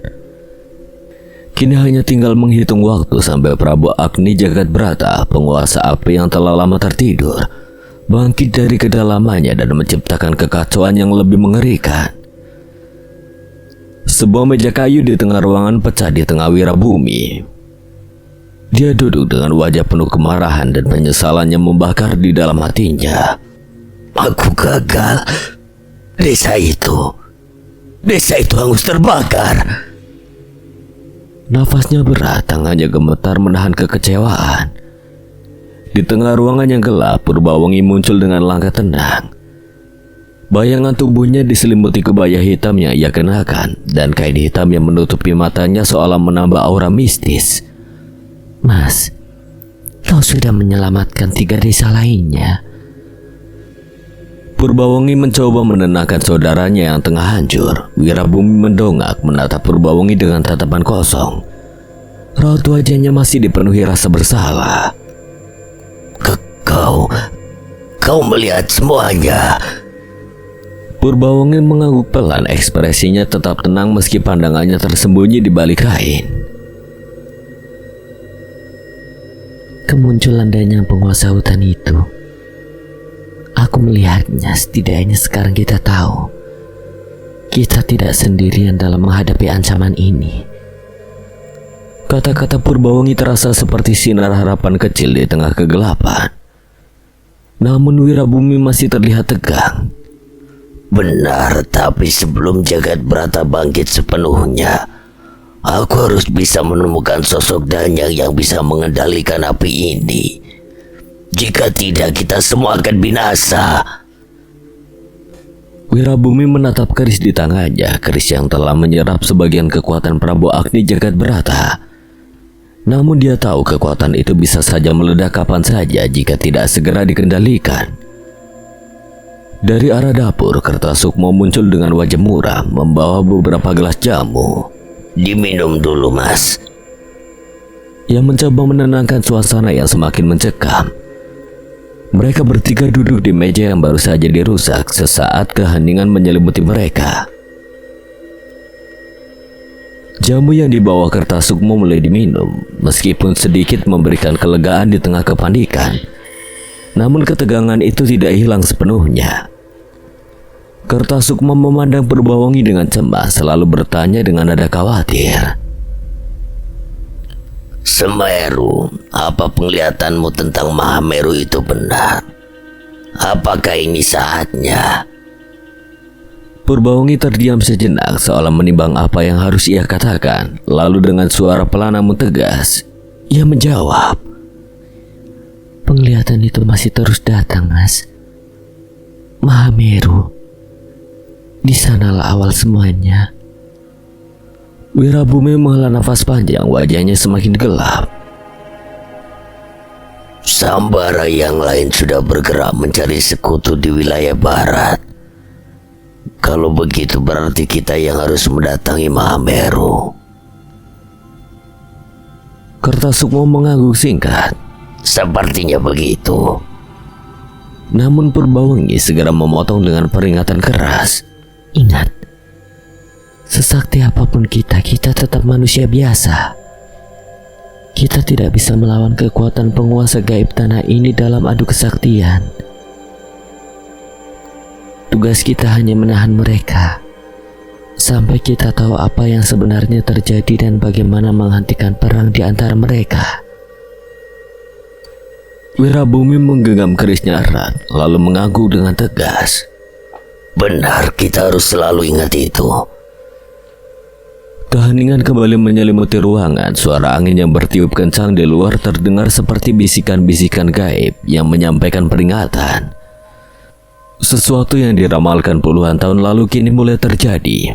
Kini hanya tinggal menghitung waktu sampai Prabu Agni Jagatbrata, penguasa api yang telah lama tertidur, bangkit dari kedalamannya dan menciptakan kekacauan yang lebih mengerikan. Sebuah meja kayu di tengah ruangan pecah di tengah Wirabumi. Dia duduk dengan wajah penuh kemarahan dan penyesalan yang membakar di dalam hatinya. Aku gagal. Desa itu hangus terbakar. Nafasnya berat, tangannya gemetar menahan kekecewaan. Di tengah ruangan yang gelap, Purbawangi muncul dengan langkah tenang. Bayangan tubuhnya diselimuti kebaya hitam yang ia kenakan dan kain hitam yang menutupi matanya seolah menambah aura mistis. Mas, kau sudah menyelamatkan 3 desa lainnya. Purbawangi mencoba menenangkan saudaranya yang tengah hancur. Wirabumi mendongak menatap Purbawangi dengan tatapan kosong. Raut wajahnya masih dipenuhi rasa bersalah. Kau melihat semuanya. Purbawangi mengangguk pelan, ekspresinya tetap tenang meski pandangannya tersembunyi di balik kain. Kemunculan Danyang penguasa hutan itu, aku melihatnya. Setidaknya sekarang kita tahu kita tidak sendirian dalam menghadapi ancaman ini. Kata-kata Purbawangi terasa seperti sinar harapan kecil di tengah kegelapan. Namun Wirabumi masih terlihat tegang. Benar, tapi sebelum Jagatbrata bangkit sepenuhnya, aku harus bisa menemukan sosok Danyang yang bisa mengendalikan api ini. Jika tidak, kita semua akan binasa. Wirabumi menatap keris di tangannya, keris yang telah menyerap sebagian kekuatan Prabu Agni Jagatbrata. Namun dia tahu kekuatan itu bisa saja meledak kapan saja jika tidak segera dikendalikan. Dari arah dapur, Kertasukmo muncul dengan wajah muram, membawa beberapa gelas jamu. Diminum dulu, Mas. Ia mencoba menenangkan suasana yang semakin mencekam. Mereka bertiga duduk di meja yang baru saja dirusak. Sesaat keheningan menyelimuti mereka. Jamu yang dibawa Kertasukmo mulai diminum, meskipun sedikit memberikan kelegaan di tengah kepanikan. Namun ketegangan itu tidak hilang sepenuhnya. Kertasukmo memandang Purbawangi dengan cemas, selalu bertanya dengan nada khawatir. Semeru, apa penglihatanmu tentang Mahameru itu benar? Apakah ini saatnya? Purbawangi terdiam sejenak seolah menimbang apa yang harus ia katakan. Lalu dengan suara pelan namun tegas, ia menjawab. Penglihatan itu masih terus datang, Mas. Mahameru, di sanalah awal semuanya. Wirabumi menghela nafas panjang, wajahnya semakin gelap. Sambara yang lain sudah bergerak mencari sekutu di wilayah barat. Kalau begitu berarti kita yang harus mendatangi Mahameru. Kertasukmo mengangguk singkat. Sepertinya begitu. Namun Purbawengi segera memotong dengan peringatan keras. Ingat, sesakti apapun kita tetap manusia biasa. Kita tidak bisa melawan kekuatan penguasa gaib tanah ini dalam adu kesaktian. Tugas kita hanya menahan mereka sampai kita tahu apa yang sebenarnya terjadi dan bagaimana menghentikan perang di antara mereka. Wirabumi menggenggam kerisnya erat, lalu mengangguk dengan tegas. Benar, kita harus selalu ingat itu. Keheningan kembali menyelimuti ruangan. Suara angin yang bertiup kencang di luar terdengar seperti bisikan-bisikan gaib yang menyampaikan peringatan. Sesuatu yang diramalkan puluhan tahun lalu kini mulai terjadi.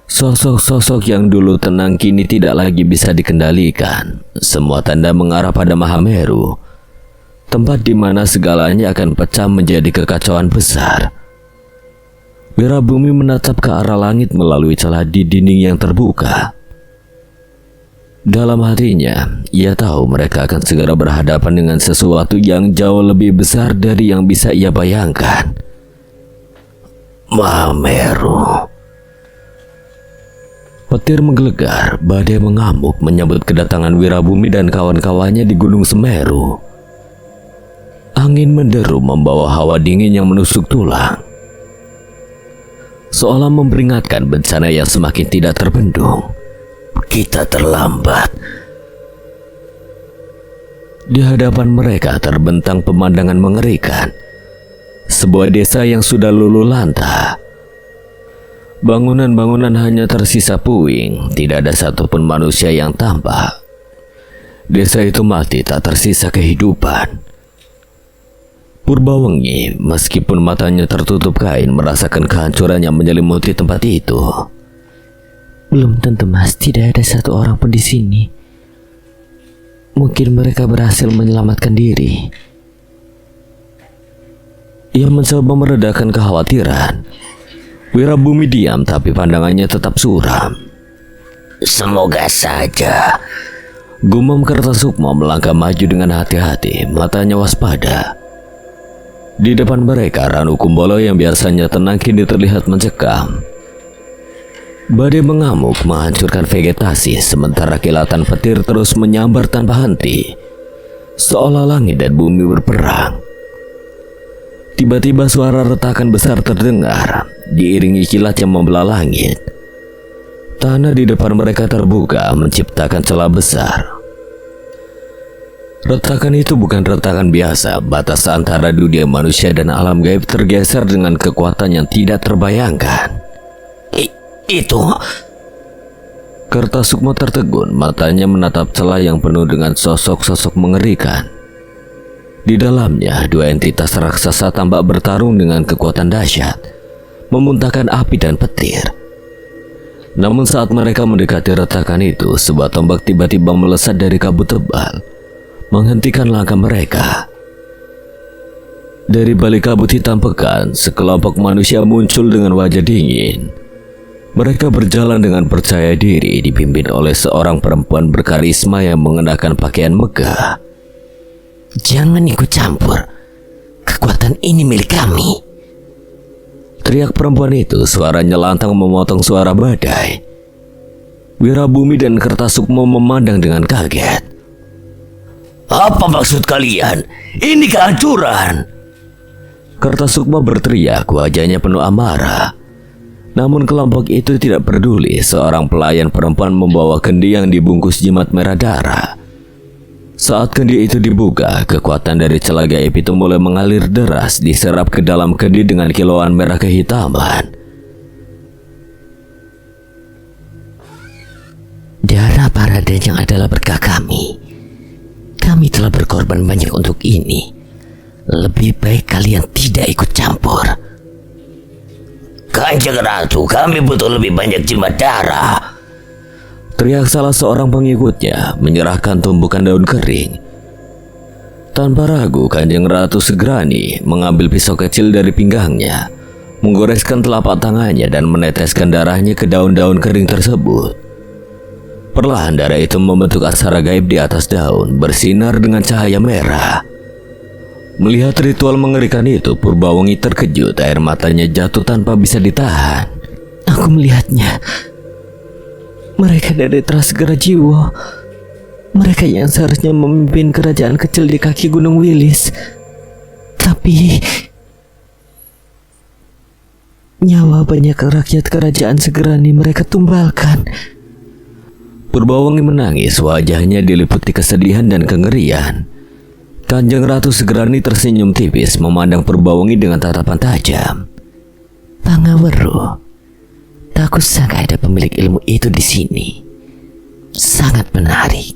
Sosok-sosok yang dulu tenang kini tidak lagi bisa dikendalikan. Semua tanda mengarah pada Mahameru, tempat di mana segalanya akan pecah menjadi kekacauan besar. Wirabumi menatap ke arah langit melalui celah di dinding yang terbuka. Dalam hatinya, ia tahu mereka akan segera berhadapan dengan sesuatu yang jauh lebih besar dari yang bisa ia bayangkan. Mahameru. Petir menggelegar, badai mengamuk menyambut kedatangan Wirabumi dan kawan-kawannya di Gunung Semeru. Angin menderu membawa hawa dingin yang menusuk tulang, seolah memperingatkan bencana yang semakin tidak terbendung. Kita terlambat. Di hadapan mereka terbentang pemandangan mengerikan. Sebuah desa yang sudah luluh lantah. Bangunan-bangunan hanya tersisa puing, tidak ada satupun manusia yang tampak. Desa itu mati tak tersisa kehidupan. Purbawengi, meskipun matanya tertutup kain, merasakan kehancuran yang menyelimuti tempat itu. Belum tentu, Mas, tidak ada satu orang pun di sini. Mungkin mereka berhasil menyelamatkan diri. Ia mencoba meredakan kekhawatiran. Wirabumi diam, tapi pandangannya tetap suram. Semoga saja. Gumam Kertasukma melangkah maju dengan hati-hati, matanya waspada. Di depan mereka, Ranu Kumbolo yang biasanya tenang kini terlihat mencekam. Badai mengamuk menghancurkan vegetasi, sementara kilatan petir terus menyambar tanpa henti, seolah langit dan bumi berperang. Tiba-tiba suara retakan besar terdengar, diiringi kilat yang membelah langit. Tanah di depan mereka terbuka, menciptakan celah besar. Retakan itu bukan retakan biasa. Batas antara dunia manusia dan alam gaib tergeser dengan kekuatan yang tidak terbayangkan. Itu. Kertasukma tertegun, matanya menatap celah yang penuh dengan sosok-sosok mengerikan. Di dalamnya, dua entitas raksasa tampak bertarung dengan kekuatan dahsyat, memuntahkan api dan petir. Namun saat mereka mendekati retakan itu, sebuah tombak tiba-tiba melesat dari kabut tebal, menghentikan langkah mereka. Dari balik kabut hitam pekat, sekelompok manusia muncul dengan wajah dingin. Mereka berjalan dengan percaya diri, dipimpin oleh seorang perempuan berkarisma yang mengenakan pakaian megah. Jangan ikut campur. Kekuatan ini milik kami. Teriak perempuan itu, suaranya lantang memotong suara badai. Wirabumi dan Kertasukma memandang dengan kaget. Apa maksud kalian? Ini kehancuran. Kertasukma berteriak, wajahnya penuh amarah. Namun kelompok itu tidak peduli. Seorang pelayan perempuan membawa kendi yang dibungkus jimat merah darah. Saat kendi itu dibuka, kekuatan dari celah gaib itu mulai mengalir deras, diserap ke dalam kendi dengan kilauan merah kehitaman. Darah para Danyang adalah berkah kami. Kami telah berkorban banyak untuk ini. Lebih baik kalian tidak ikut campur. Kanjeng Ratu, kami butuh lebih banyak jimat darah. Teriak salah seorang pengikutnya, menyerahkan tumpukan daun kering. Tanpa ragu, Kanjeng Ratu Segrani mengambil pisau kecil dari pinggangnya, menggoreskan telapak tangannya dan meneteskan darahnya ke daun-daun kering tersebut. Perlahan darah itu membentuk aksara gaib di atas daun, bersinar dengan cahaya merah. Melihat ritual mengerikan itu, Purbawangi terkejut, air matanya jatuh tanpa bisa ditahan. Aku melihatnya. Mereka dari Trasgara Jiwo. Mereka yang seharusnya memimpin kerajaan kecil di kaki Gunung Wilis. Tapi nyawa banyak rakyat kerajaan Segerani mereka tumbalkan. Purbawangi menangis, wajahnya diliputi kesedihan dan kengerian. Kanjeng Ratu Segerani tersenyum tipis memandang Purbawangi dengan tatapan tajam. Pangaweru, tak kusangka ada pemilik ilmu itu di sini. Sangat menarik.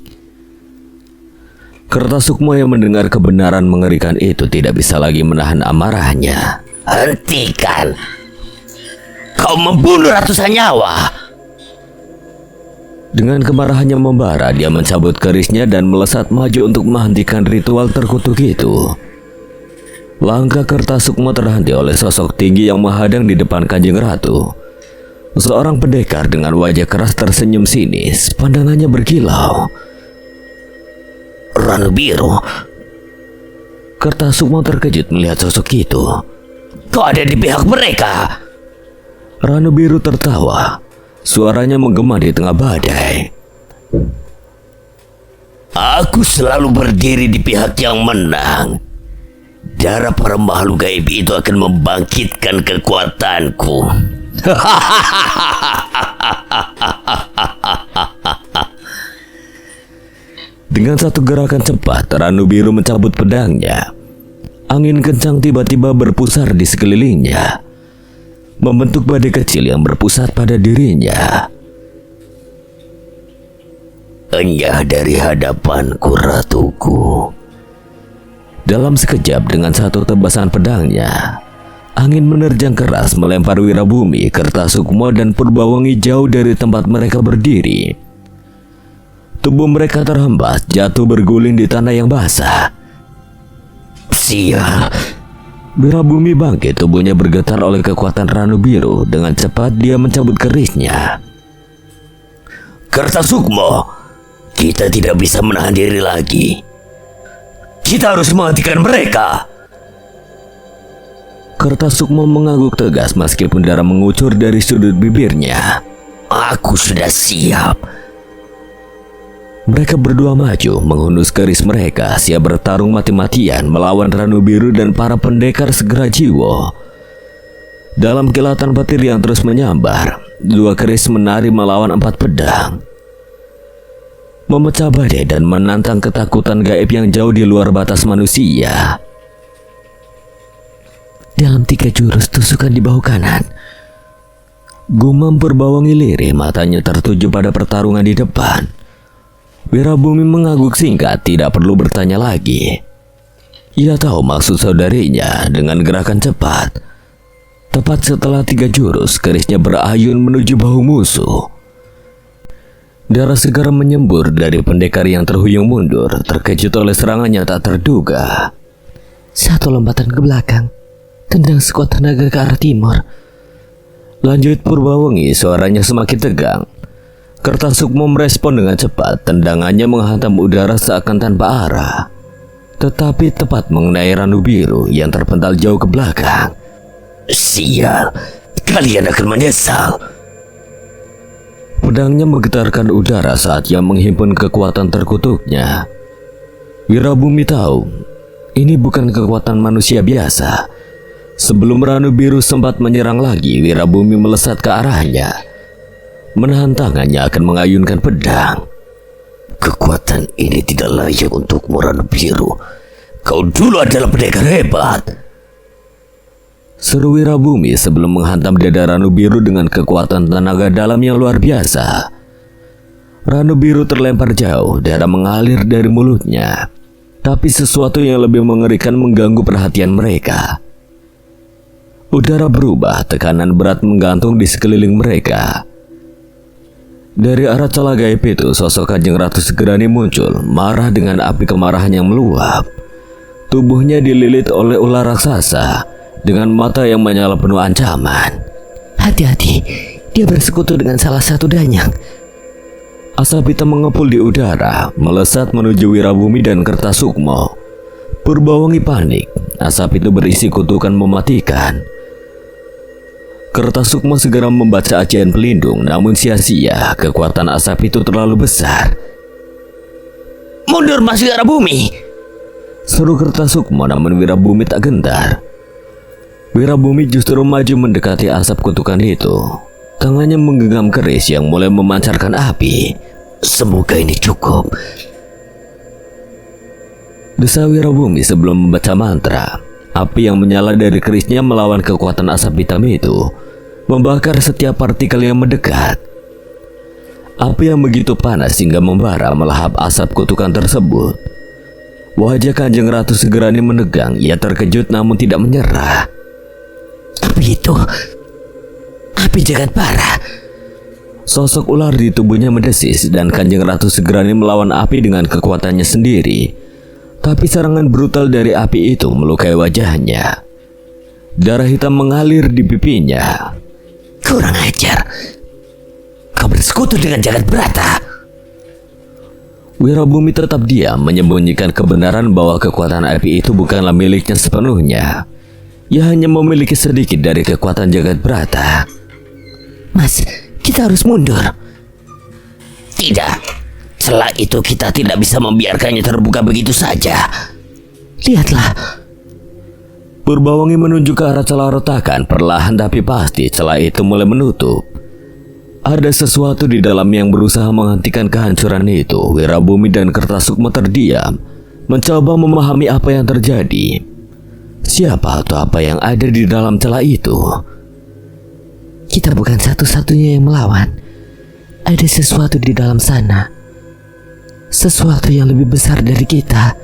Kertasukmo yang mendengar kebenaran mengerikan itu tidak bisa lagi menahan amarahnya. Hentikan! Kau membunuh ratusan nyawa! Dengan kemarahannya membara, dia mencabut kerisnya dan melesat maju untuk menghentikan ritual terkutuk itu. Langkah Kertasukmo terhenti oleh sosok tinggi yang menghadang di depan Kanjeng Ratu. Seorang pendekar dengan wajah keras tersenyum sinis, pandangannya berkilau. Ranubiro, Kertasukmo terkejut melihat sosok itu. kau ada di pihak mereka. Ranubiro tertawa, suaranya menggema di tengah badai. Aku selalu berdiri di pihak yang menang. Darah para makhluk gaib itu akan membangkitkan kekuatanku. Dengan satu gerakan cepat, Ranubiro mencabut pedangnya. Angin kencang tiba-tiba berpusar di sekelilingnya, membentuk badai kecil yang berpusat pada dirinya. Enyah dari hadapanku, ratuku. Dalam sekejap, dengan satu tebasan pedangnya, angin menerjang keras melempar Wirabumi, Kertasukmo, dan Purbawangi jauh dari tempat mereka berdiri. Tubuh mereka terhempas, jatuh berguling di tanah yang basah. Sial, Wirabumi bangkit, tubuhnya bergetar oleh kekuatan Ranubiro. Dengan cepat dia mencabut kerisnya. Kertasukmo, kita tidak bisa menahan diri lagi. Kita harus menghentikan mereka. Kertasukmo mengangguk tegas meskipun darah mengucur dari sudut bibirnya. Aku sudah siap. Mereka berdua maju, menghunus keris mereka, siap bertarung mati-matian melawan Ranubiro dan para pendekar Segera Jiwo. Dalam kilatan petir yang terus menyambar, dua keris menari melawan 4 pedang, memecah badai dan menantang ketakutan gaib yang jauh di luar batas manusia. Dalam 3 jurus tusukan di bahu kanan. Gumam Purbawangi lirih, matanya tertuju pada pertarungan di depan. Wirabumi mengangguk singkat, tidak perlu bertanya lagi. Ia tahu maksud saudarinya. Dengan gerakan cepat, tepat setelah 3 jurus, kerisnya berayun menuju bahu musuh. Darah segar menyembur dari pendekar yang terhuyung mundur, terkejut oleh serangannya tak terduga. Satu lompatan ke belakang, tendang sekuat tenaga ke arah timur. Lanjut Purbawangi, suaranya semakin tegang. Kertasukmo merespon dengan cepat, tendangannya menghantam udara seakan tanpa arah, tetapi tepat mengenai Ranubiro yang terpental jauh ke belakang. Sial, kalian akan menyesal. Pedangnya menggetarkan udara saat ia menghimpun kekuatan terkutuknya. Wirabumi tahu, ini bukan kekuatan manusia biasa. Sebelum Ranubiro sempat menyerang lagi, Wirabumi melesat ke arahnya. Menahan tangannya akan mengayunkan pedang. Kekuatan ini tidak layak untukmu, Ranubiro. Kau dulu adalah pendekar hebat. Seru Wirabumi sebelum menghantam dada Ranubiro dengan kekuatan tenaga dalam yang luar biasa. Ranubiro terlempar jauh, darah mengalir dari mulutnya. Tapi sesuatu yang lebih mengerikan mengganggu perhatian mereka. Udara berubah, tekanan berat menggantung di sekeliling mereka. Dari arah celah gaib itu, sosok Kanjeng Ratu Segerani muncul, marah dengan api kemarahan yang meluap. Tubuhnya dililit oleh ular raksasa dengan mata yang menyala penuh ancaman. Hati-hati, dia bersekutu dengan salah satu danyang. Asap hitam mengepul di udara, melesat menuju Wirabumi dan Kertasukma. Purbawangi panik, asap itu berisi kutukan mematikan. Kertasukma segera membaca ajian pelindung, namun sia-sia, kekuatan asap itu terlalu besar. Mundur Mas Wirabumi! Seru Kertasukma, namun Wirabumi tak gentar. Wirabumi justru maju mendekati asap kutukan itu. Tangannya menggenggam keris yang mulai memancarkan api. Semoga ini cukup. Desa Wirabumi sebelum membaca mantra. Api yang menyala dari kerisnya melawan kekuatan asap hitam itu, membakar setiap partikel yang mendekat. Api yang begitu panas hingga membara melahap asap kutukan tersebut. Wajah Kanjeng Ratu Segerani menegang. Ia terkejut namun tidak menyerah. Api itu, api jagat bara. Sosok ular di tubuhnya mendesis dan Kanjeng Ratu Segerani melawan api dengan kekuatannya sendiri. Tapi serangan brutal dari api itu melukai wajahnya. Darah hitam mengalir di pipinya. Kurang ajar. Kau bersekutu dengan jagat brata. Wirabumi tetap diam, menyembunyikan kebenaran bahwa kekuatan api itu bukanlah miliknya sepenuhnya. Ia hanya memiliki sedikit dari kekuatan jagat brata. Mas, kita harus mundur. Tidak, celah itu kita tidak bisa membiarkannya terbuka begitu saja. Lihatlah. Purbawangi menunjuk ke arah celah retakan. Perlahan tapi pasti celah itu mulai menutup. Ada sesuatu di dalam yang berusaha menghentikan kehancuran itu. Wirabumi dan Kertasukma terdiam, mencoba memahami apa yang terjadi. Siapa atau apa yang ada di dalam celah itu? Kita bukan satu-satunya yang melawan. Ada sesuatu di dalam sana. Sesuatu yang lebih besar dari kita.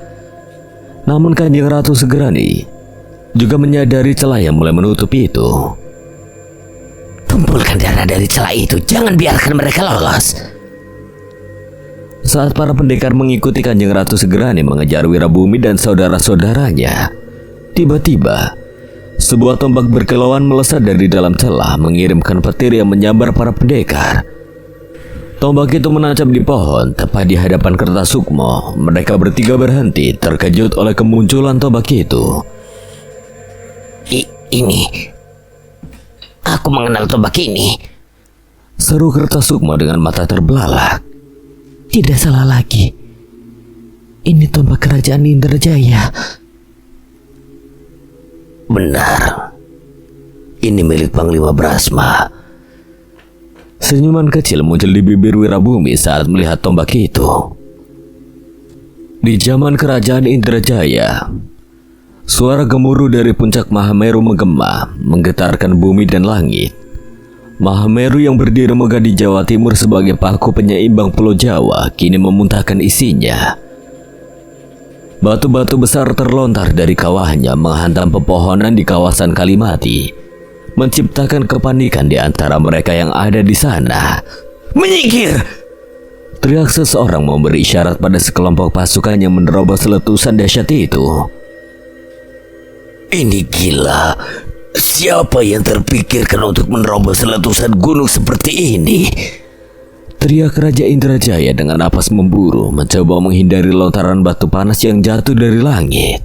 Namun Kanjeng Ratu Segerani juga menyadari celah yang mulai menutup itu. Kumpulkan darah dari celah itu. Jangan biarkan mereka lolos. Saat para pendekar mengikuti Kanjeng Ratu Segerani mengejar Wirabumi dan saudara-saudaranya, tiba-tiba sebuah tombak berkilauan melesat dari dalam celah, mengirimkan petir yang menyambar para pendekar. Tombak itu menancap di pohon, tepat di hadapan Kertasukma. Mereka bertiga berhenti, terkejut oleh kemunculan tombak itu. Ini, aku mengenal tombak ini. Seru Kertasukma dengan mata terbelalak. Tidak salah lagi. Ini tombak kerajaan Indrajaya. Benar. Ini milik Panglima Brasma. Senyuman kecil muncul di bibir Wirabumi saat melihat tombak itu. Di zaman kerajaan Indrajaya, suara gemuruh dari puncak Mahameru menggema, menggetarkan bumi dan langit. Mahameru yang berdiri megah di Jawa Timur sebagai paku penyeimbang Pulau Jawa kini memuntahkan isinya. Batu-batu besar terlontar dari kawahnya menghantam pepohonan di kawasan Kalimati, menciptakan kepanikan di antara mereka yang ada di sana. Menyingkir! Teriak seseorang memberi isyarat pada sekelompok pasukan yang menerobos letusan dahsyat itu. Ini gila. Siapa yang terpikirkan untuk menerobos letusan gunung seperti ini? Teriak Raja Indrajaya dengan napas memburu, mencoba menghindari lontaran batu panas yang jatuh dari langit.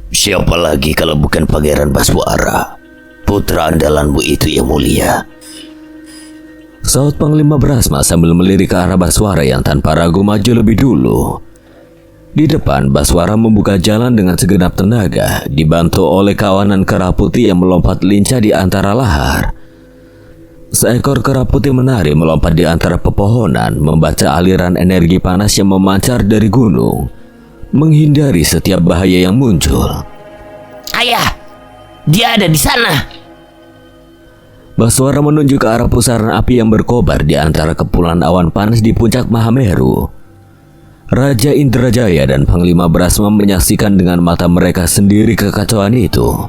Siapa lagi kalau bukan Pangeran Baswara, putra andalanmu itu yang mulia? Saut Panglima Brasma sambil melirik ke arah Baswara yang tanpa ragu maju lebih dulu. Di depan, Baswara membuka jalan dengan segenap tenaga, dibantu oleh kawanan kera putih yang melompat lincah di antara lahar. Seekor kera putih menari melompat di antara pepohonan, membaca aliran energi panas yang memancar dari gunung, menghindari setiap bahaya yang muncul. Ayah, dia ada di sana. Baswara menunjuk ke arah pusaran api yang berkobar di antara kepulan awan panas di puncak Mahameru. Raja Indrajaya dan Panglima Brasma menyaksikan dengan mata mereka sendiri kekacauan itu.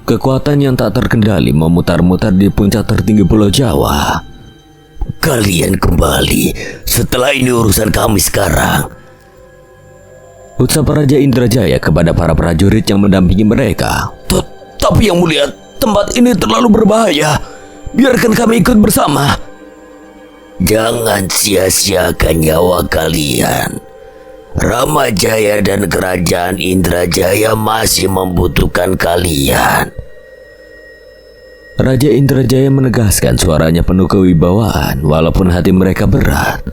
Kekuatan yang tak terkendali memutar-mutar di puncak tertinggi Pulau Jawa. Kalian kembali. Setelah ini urusan kami sekarang. Ucap Raja Indrajaya kepada para prajurit yang mendampingi mereka. Tapi yang mulia, tempat ini terlalu berbahaya. Biarkan kami ikut bersama. Jangan sia-siakan nyawa kalian. Ramajaya dan kerajaan Indrajaya masih membutuhkan kalian. Raja Indrajaya menegaskan, suaranya penuh kewibawaan walaupun hati mereka berat.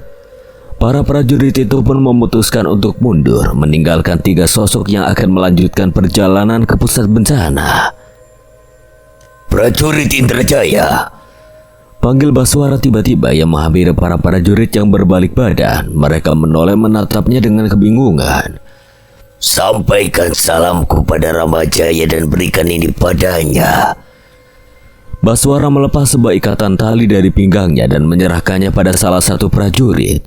Para prajurit itu pun memutuskan untuk mundur, meninggalkan 3 sosok yang akan melanjutkan perjalanan ke pusat bencana. Prajurit Indrajaya, Panggil Baswara tiba-tiba yang menghampiri para prajurit yang berbalik badan. Mereka menoleh menatapnya dengan kebingungan. sampaikan salamku pada Ramajaya dan berikan ini padanya. Baswara melepas sebuah ikatan tali dari pinggangnya dan menyerahkannya pada salah satu prajurit.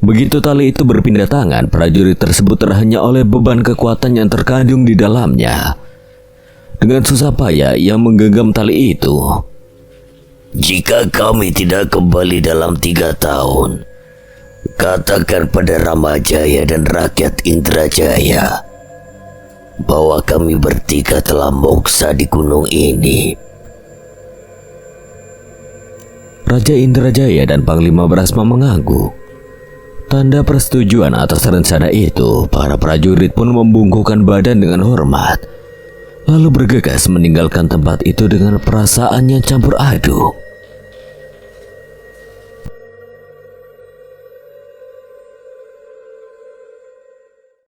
Begitu tali itu berpindah tangan, prajurit tersebut terhanyut oleh beban kekuatan yang terkandung di dalamnya. Dengan susah payah ia menggenggam tali itu. Jika kami tidak kembali dalam 3 tahun, katakan pada Ramajaya dan rakyat Indrajaya bahwa kami bertiga telah moksa di gunung ini. Raja Indrajaya dan Panglima Brasma mengangguk. Tanda persetujuan atas rencana itu, para prajurit pun membungkukkan badan dengan hormat, lalu bergegas meninggalkan tempat itu dengan perasaan yang campur aduk.